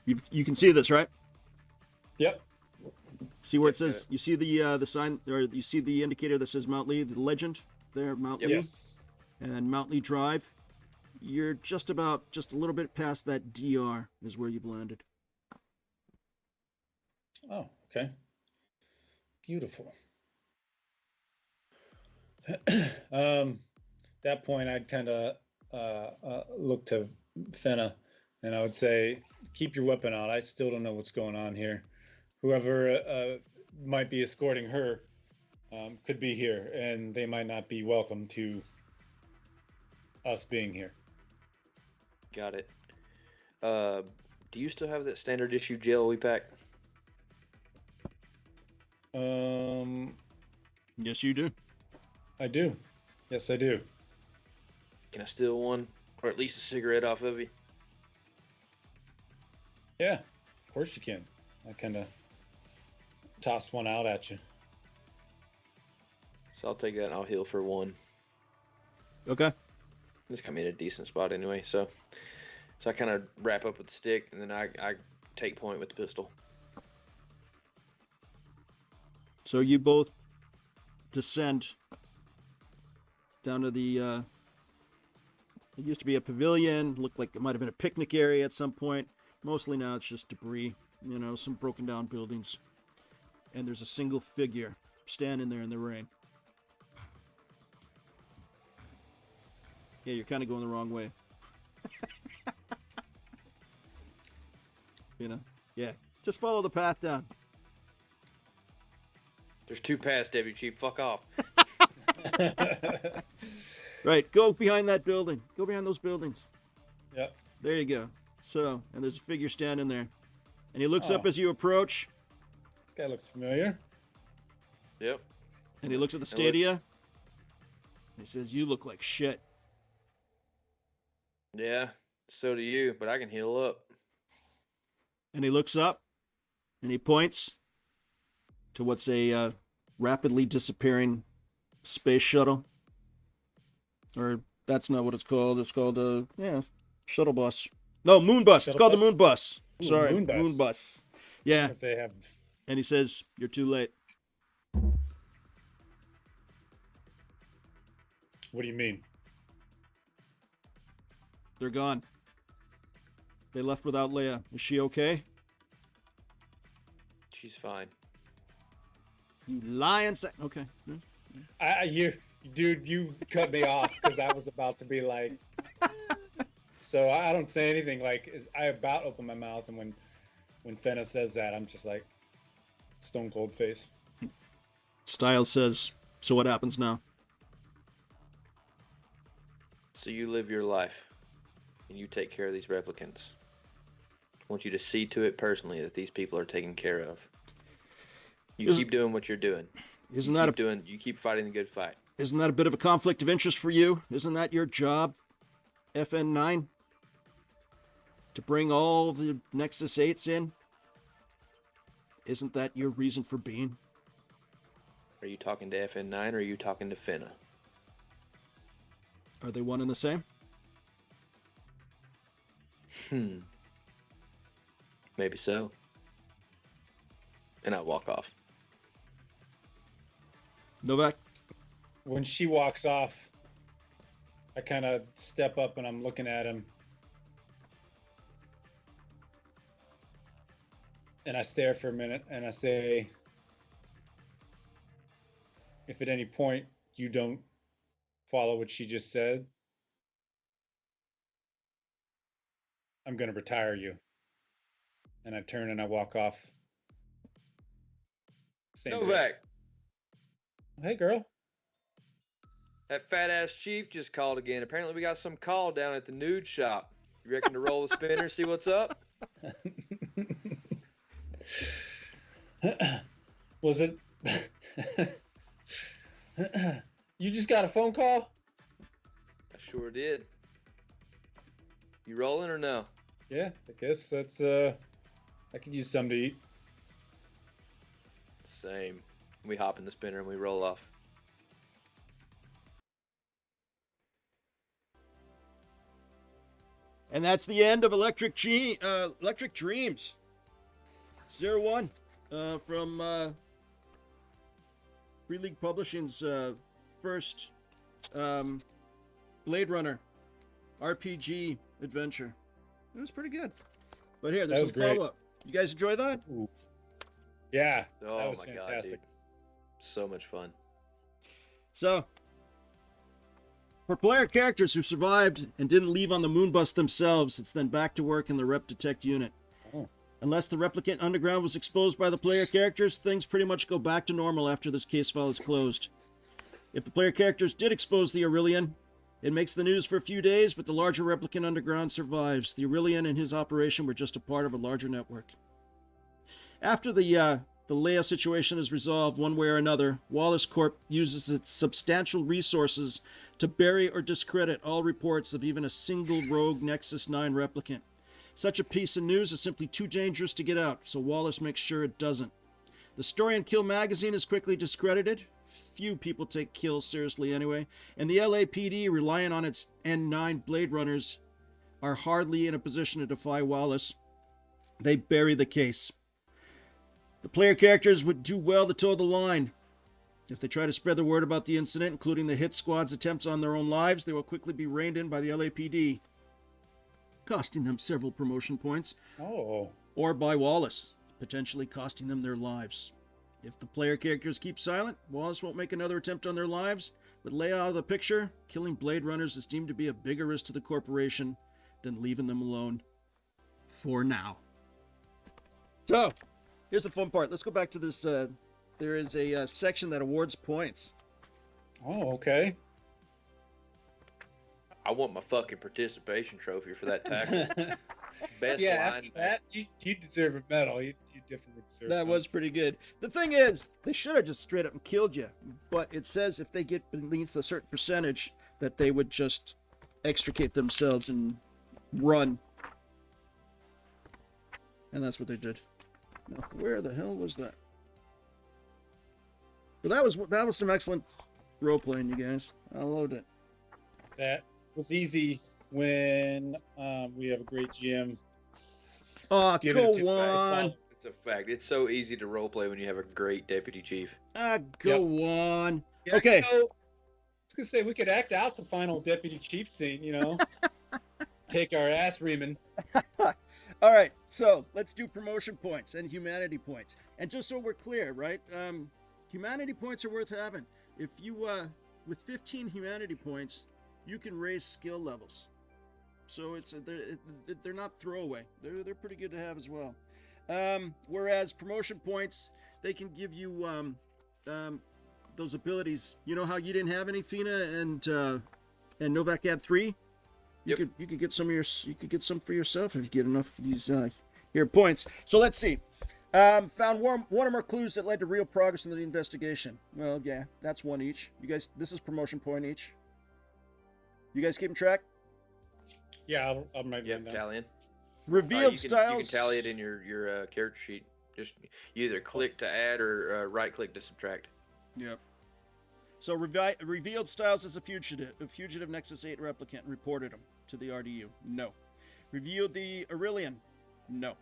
You can see this, right? Yep. See where it says? You see the sign, or you see the indicator that says Mount Lee, the legend there, Mount Lee, Yes. and Mount Lee Drive. You're just a little bit past that DR is where you've landed. Oh, okay. Beautiful. That point, I'd kind of look to Fenna, and I would say, keep your weapon out. I still don't know what's going on here. Whoever might be escorting her could be here, and they might not be welcome to us being here. Got it. Do you still have that standard issue gel we pack? Yes, you do. I do. Yes, I do. Can I steal one, or at least a cigarette off of you? Yeah, of course you can. I kind of toss one out at you. So I'll take that and I'll heal for one. Okay. This got me in a decent spot anyway, so I kind of wrap up with the stick, and then I take point with the pistol. So you both descend down to the, it used to be a pavilion, looked like it might have been a picnic area at some point. Mostly now it's just debris, some broken down buildings. And there's a single figure standing there in the rain. Yeah, you're kind of going the wrong way. Yeah, just follow the path down. There's two paths, Deputy Chief. Fuck off. Right, go behind that building. Go behind those buildings. Yep. There you go. So, and there's a figure standing there. And he looks up as you approach. This guy looks familiar. Yep. And he looks at the stadia. And he says, "You look like shit." Yeah, so do you, but I can heal up. And he looks up. And he points to what's a rapidly disappearing space shuttle. Or that's not what it's called. It's called a shuttle bus. No, moon bus. It's called the moon bus. Ooh, Sorry, moon bus. moon bus. Yeah. If they have. And he says, "You're too late." What do you mean? They're gone. They left without Leia. Is she okay? She's fine. You lying sack. Okay. Dude, you cut me off because I was about to be like. So I don't say anything. Like I about open my mouth, and when Fenna says that, I'm just like stone cold face. Styles says, "So what happens now?" So you live your life, and you take care of these replicants. I want you to see to it personally that these people are taken care of. You keep doing what you're doing. You keep fighting the good fight. Isn't that a bit of a conflict of interest for you? Isn't that your job, FN9? To bring all the Nexus 8s in? Isn't that your reason for being? Are you talking to FN9 or are you talking to Fenna? Are they one and the same? Maybe so. And I walk off. Novak? When she walks off, I kind of step up and I'm looking at him. And I stare for a minute and I say, if at any point you don't follow what she just said, I'm going to retire you. And I turn and I walk off. Same Novak, Hey, girl. that fat ass chief just called again. Apparently, we got some call down at the nude shop. You reckon to roll the spinner, see what's up? Was it? You just got a phone call? I sure did. You rolling or no? Yeah, I guess that's I could use some to eat. Same. We hop in the spinner and we roll off. And that's the end of Electric Dreams. 01 from Free League Publishing's first Blade Runner RPG adventure. It was pretty good. But here, there's That some was great. follow-up. You guys enjoy that? Ooh. Yeah, Oh that was my fantastic. god, dude. So much fun. So, for player characters who survived and didn't leave on the moon bus themselves, it's then back to work in the Rep Detect unit. Oh. Unless the replicant underground was exposed by the player characters, things pretty much go back to normal after this case file is closed. If the player characters did expose the Aurelian, it makes the news for a few days, but the larger replicant underground survives. The Aurelian and his operation were just a part of a larger network. After the Leia situation is resolved one way or another, Wallace Corp uses its substantial resources to bury or discredit all reports of even a single rogue Nexus 9 replicant. Such a piece of news is simply too dangerous to get out, so Wallace makes sure it doesn't. The Story and Kill magazine is quickly discredited. Few people take kills seriously anyway, and the LAPD, relying on its N9 Blade Runners, are hardly in a position to defy Wallace. They bury the case. The player characters would do well to toe the line. If they try to spread the word about the incident, including the hit squad's attempts on their own lives, they will quickly be reined in by the LAPD, costing them several promotion points, Oh. or by Wallace, potentially costing them their lives. If the player characters keep silent, Wallace won't make another attempt on their lives. With Leia out of the picture, killing Blade Runners is deemed to be a bigger risk to the corporation than leaving them alone. For now. So, here's the fun part. Let's go back to this. There is a section that awards points. Oh, okay. I want my fucking participation trophy for that tackle. Best Yeah, line. after that, you deserve a medal. You definitely deserve That some. was pretty good. The thing is, they should have just straight up killed you. But it says if they get beneath a certain percentage, that they would just extricate themselves and run. And that's what they did. Now, where the hell was that? Well, that was some excellent role playing, you guys. I loved it. That was easy when we have a great GM. Oh, Give it go to on. It's a fact. It's so easy to roleplay when you have a great deputy chief. Go on. Yeah, Okay. I was gonna say we could act out the final deputy chief scene. Take our ass reaming. All right, so let's do promotion points and humanity points. And just so we're clear, right? Humanity points are worth having. If you, with 15 humanity points, you can raise skill levels. So they're not throwaway. They're pretty good to have as well. Whereas promotion points, they can give you those abilities. You know how you didn't have any, Fenna, and Novak had 3. You Yep. could get some of you could get some for yourself if you get enough of these here points. So let's see. Found one or more clues that led to real progress in the investigation. Well, yeah, that's 1 each. You guys, this is promotion point each. You guys keeping track? Yeah, I'm right Yep, down. tallying. Revealed You styles. can tally it in your character sheet. Just you either click to add or right click to subtract. Yep. So revealed styles as a fugitive Nexus 8 replicant. Reported him to the RDU. No. Revealed the Aurelian. No.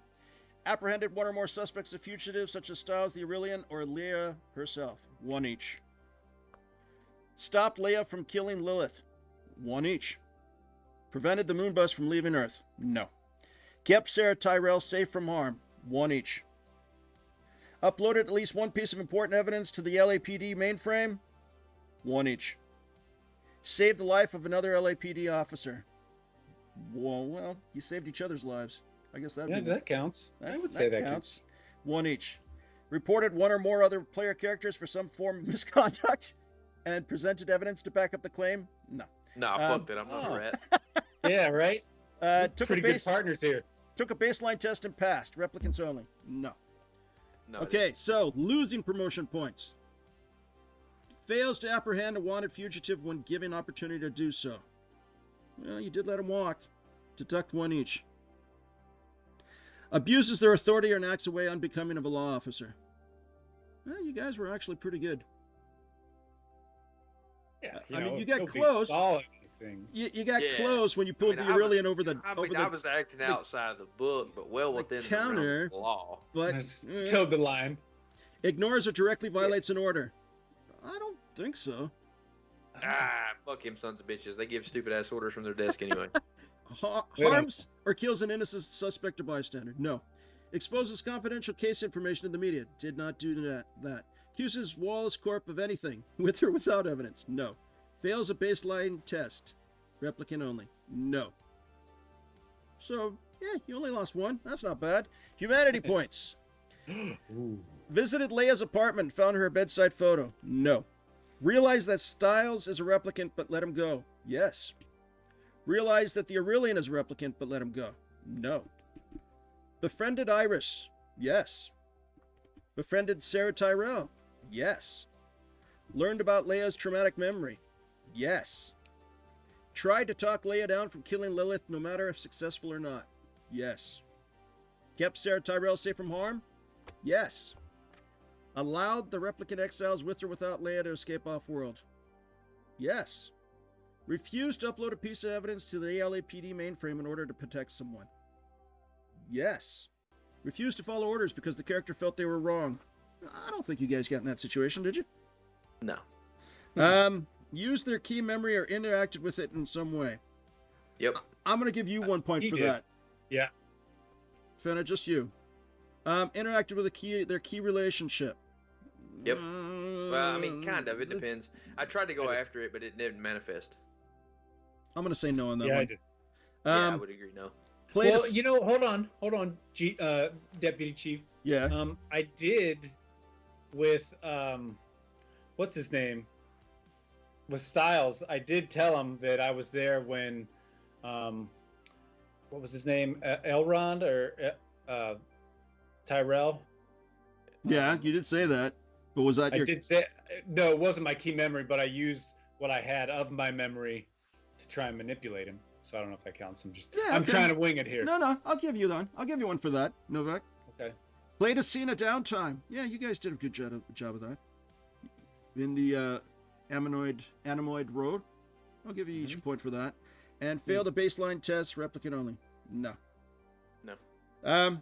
Apprehended one or more suspects of fugitives such as Styles the Aurelian or Leia herself. 1 each. Stopped Leia from killing Lilith. 1 each. Prevented the Moonbus from leaving Earth. No. Kept Sarah Tyrell safe from harm. 1 each. Uploaded at least 1 piece of important evidence to the LAPD mainframe. 1 each. Saved the life of another LAPD officer. Well, you saved each other's lives. I guess Yeah, that counts. I would say that counts. One each. Reported one or more other player characters for some form of misconduct and presented evidence to back up the claim? No. Nah, fuck that. I'm not a rat. Yeah, right? Took Pretty good partners here. Took a baseline test and passed. Replicants only. No. No. Okay, so losing promotion points. Fails to apprehend a wanted fugitive when given opportunity to do so. Well, you did let him walk. Deduct one each. Abuses their authority and acts away unbecoming of a law officer. Well, you guys were actually pretty good. Yeah, I mean, you got close. You got close when you pulled the Aurelian over the. I was acting outside of the book, but well within the realm of the law. But towed the line. Ignores or directly violates an order. I don't think so. Fuck him, sons of bitches. They give stupid ass orders from their desk anyway. Harms or kills an innocent suspect or bystander. No. Exposes confidential case information in the media. Did not do that. Accuses Wallace Corp of anything, with or without evidence. No. Fails a baseline test. Replicant only. No. So, yeah, you only lost one. That's not bad. Humanity points. Visited Leia's apartment, found her bedside photo. No. Realized that Styles is a replicant, but let him go. Yes. Realized that the Aurelian is a replicant, but let him go. No. Befriended Iris. Yes. Befriended Sarah Tyrell. Yes. Learned about Leia's traumatic memory. Yes. Tried to talk Leia down from killing Lilith, no matter if successful or not. Yes. Kept Sarah Tyrell safe from harm. Yes. Allowed the replicant exiles with or without Leia to escape off-world. Yes. Refused to upload a piece of evidence to the LAPD mainframe in order to protect someone. Yes. Refused to follow orders because the character felt they were wrong. I don't think you guys got in that situation, did you? No. Used their key memory or interacted with it in some way. Yep. I'm going to give you 1 point for that. Yeah. Fenna, just you. Interacted with their key relationship. Yep. Well, I mean, kind of. It depends. I tried to go after it, but it didn't manifest. I'm going to say no on that one. Yeah, I did. I would agree, no. Hold on, Deputy Chief. Yeah. I did with, what's his name? With Styles, I did tell him that I was there when, what was his name? Elrond or Tyrell? Yeah, you did say that. But was that I did say, no, it wasn't my key memory, but I used what I had of my memory to try and manipulate him. So I don't know if that counts. I'm trying to wing it here. No, I'll give you one for that, Novak. Okay. Played a scene of downtime. Yeah, you guys did a good job of that. In the Anemoid Road. I'll give you each a point for that. And failed a baseline test, replicant only. No. What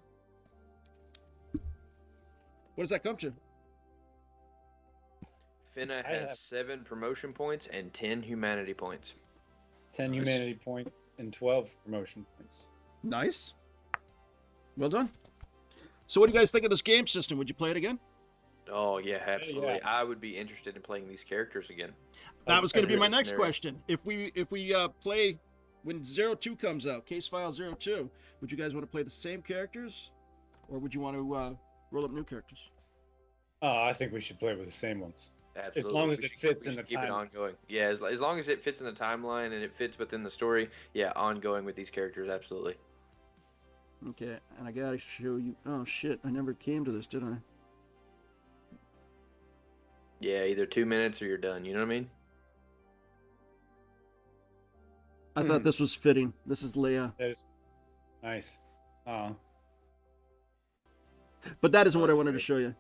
does that come to? Fenna has 7 promotion points and 10 humanity points. 10 humanity points and 12 promotion points. Nice. Well done. So what do you guys think of this game system? Would you play it again? Oh, yeah, absolutely. Yeah. I would be interested in playing these characters again. That was going to be my next question. If we play when 02 comes out, case file 02, would you guys want to play the same characters, or would you want to roll up new characters? Oh, I think we should play with the same ones. Absolutely. As long as it fits in the keep timeline. It ongoing. Yeah, as long as it fits in the timeline and it fits within the story, yeah, ongoing with these characters, absolutely. Okay, and I gotta show you. Oh shit, I never came to this, did I? Yeah, either 2 minutes or you're done. You know what I mean? I thought this was fitting. This is Leia. That is nice. But that isn't what I wanted to show you.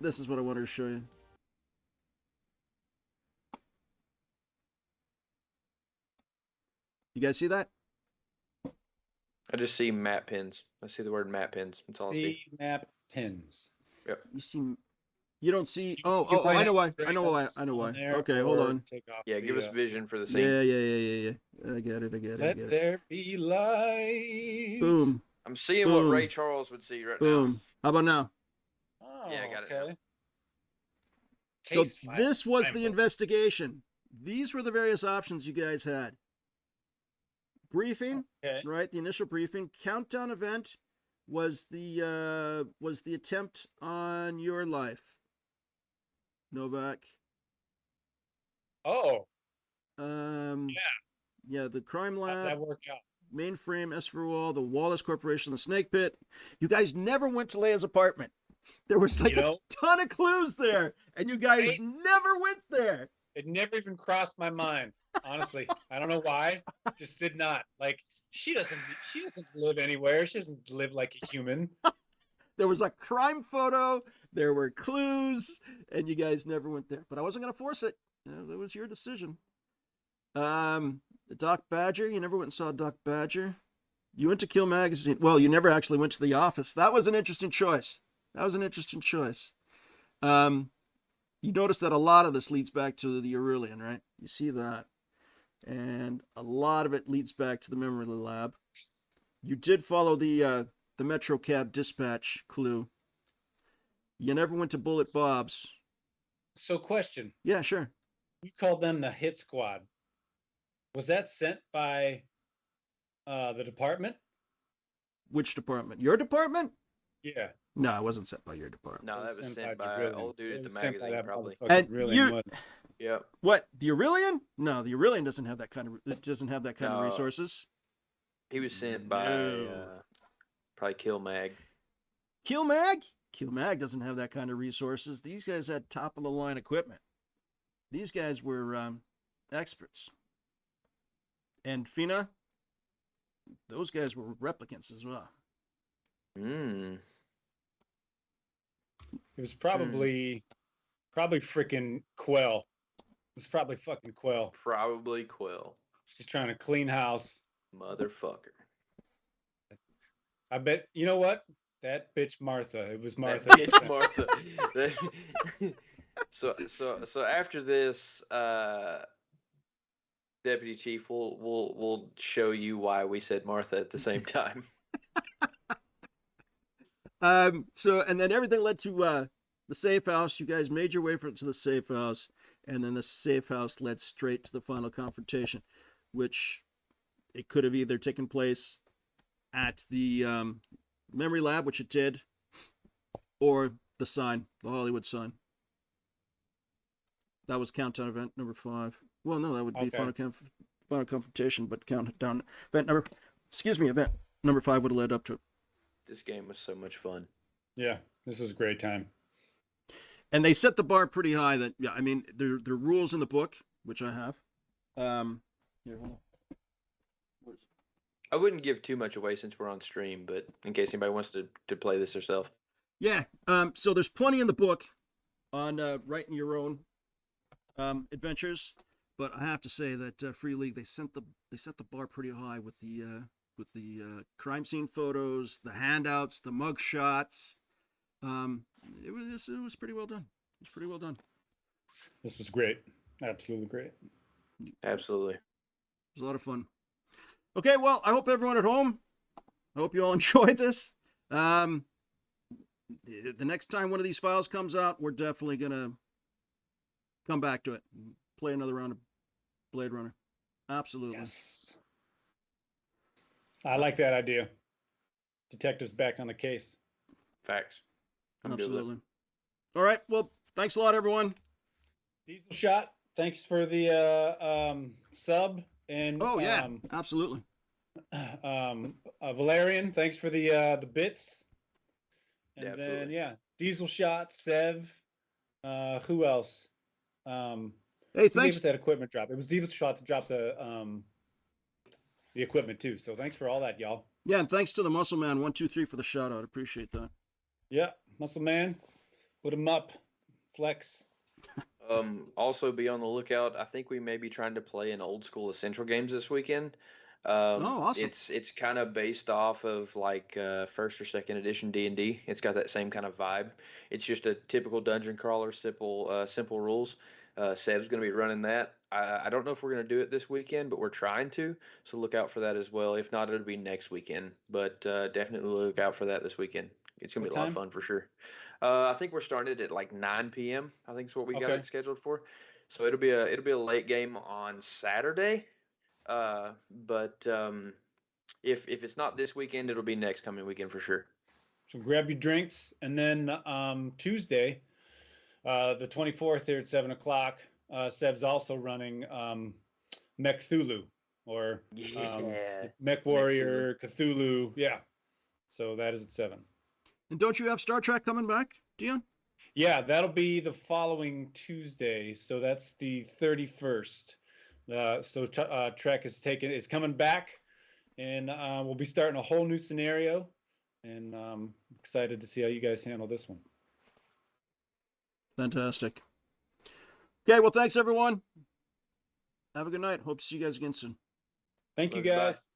This is what I wanted to show you. You guys see that? I just see map pins. I see the word map pins. That's all I see. map pins. Yep. You see? You don't see? Oh! I know why. I know why. Okay, hold on. Yeah, give us vision for the same. Yeah. I get it. Let there be light. Boom. I'm seeing what Ray Charles would see right now. Boom. How about now? Oh, Yeah, I got it now. So this was the investigation. These were the various options you guys had. briefing, Okay. right? The initial briefing countdown event was the attempt on your life, Novak. Oh, Um, yeah, the crime how'd lab, that work out? mainframe, Esperwall, the Wallace Corporation, the Snake Pit. You guys never went to Leia's apartment. There was like a ton of clues there, and you guys never went there. It never even crossed my mind. Honestly, I don't know why. Just did not. Like she doesn't live anywhere. She doesn't live like a human. There was a crime photo. There were clues, and you guys never went there. But I wasn't going to force it. That was your decision. Doc Badger. You never went and saw Doc Badger. You went to Kill Magazine. Well, you never actually went to the office. That was an interesting choice. You notice that a lot of this leads back to the Aurelian, right? You see that. And a lot of it leads back to the memory lab. You did follow the Metro Cab dispatch clue. You never went to Bullet Bob's. So, question. Yeah, sure. You called them the hit squad. Was that sent by the department? Which department? Your department? Yeah. No, it wasn't sent by your department. No, that was sent by old dude at the magazine, probably. And you, Yep. What? The Aurelian? No, the Aurelian doesn't have that kind of. It doesn't have that kind of resources. He was sent by probably Kill Mag. Kill Mag? Kill Mag doesn't have that kind of resources. These guys had top of the line equipment. These guys were experts. And Fenna, those guys were replicants as well. It was probably freaking Quell. It was probably fucking Quell. Probably Quill. She's trying to clean house. Motherfucker. I bet, you know what? That bitch Martha. It was Martha. That bitch Martha. So after this, Deputy Chief, we'll show you why we said Martha at the same time. So, and then everything led to the safe house. You guys made your way to the safe house, and then the safe house led straight to the final confrontation, which it could have either taken place at the memory lab, which it did, or the sign, the Hollywood sign. That was countdown event number 5. Well, no, that would be final confrontation, but countdown event number 5 would have led up to it. This game was so much fun. Yeah, this was a great time. And they set the bar pretty high. That I mean, there are rules in the book, which I have. Here, hold on. I wouldn't give too much away since we're on stream, but in case anybody wants to play this themselves. Yeah. So there's plenty in the book on writing your own adventures, but I have to say that Free League they set the bar pretty high with the crime scene photos, the handouts, the mug shots. It was pretty well done. It was pretty well done. This was great. Absolutely great. Absolutely. It was a lot of fun. Okay, well, I hope everyone at home, I hope you all enjoyed this. The next time one of these files comes out, we're definitely going to come back to it. Play another round of Blade Runner. Absolutely. Yes. I like that idea. Detectives back on the case. Facts. Absolutely. All right. Well, thanks a lot, everyone. Diesel Shot, thanks for the sub. And absolutely. Valerian, thanks for the bits. And Absolutely. then Diesel Shot, Sev. Who else? Hey, thanks. thanks. Gave us that equipment drop. It was Diesel Shot to drop the equipment too. So thanks for all that, y'all. Yeah, and thanks to the Muscle Man 123 for the shout out. Appreciate that. Yeah, Muscle Man, put him up, flex. Also be on the lookout. I think we may be trying to play an old school Essential games this weekend. Awesome. It's kind of based off of like first or second edition D&D. It's got that same kind of vibe. It's just a typical dungeon crawler, simple rules. Sev's going to be running that. I don't know if we're going to do it this weekend, but we're trying to. So look out for that as well. If not, it'll be next weekend. But definitely look out for that this weekend. It's going to be a lot of fun for sure. I think we're starting it at like 9 p.m. I think is what we got it scheduled for. So it'll be a late game on Saturday. But if it's not this weekend, it'll be next coming weekend for sure. So grab your drinks, and then Tuesday, the 24th here at 7 o'clock, Sev's also running Mech Cthulhu, or Mech Warrior Cthulhu. Yeah. So that is at 7. And don't you have Star Trek coming back, Dion? Yeah, that'll be the following Tuesday. So that's the 31st. Trek is coming back, and we'll be starting a whole new scenario, and excited to see how you guys handle this one. Fantastic. Okay, well, thanks everyone. Have a good night. Hope to see you guys again soon. Thank you, Bye. guys.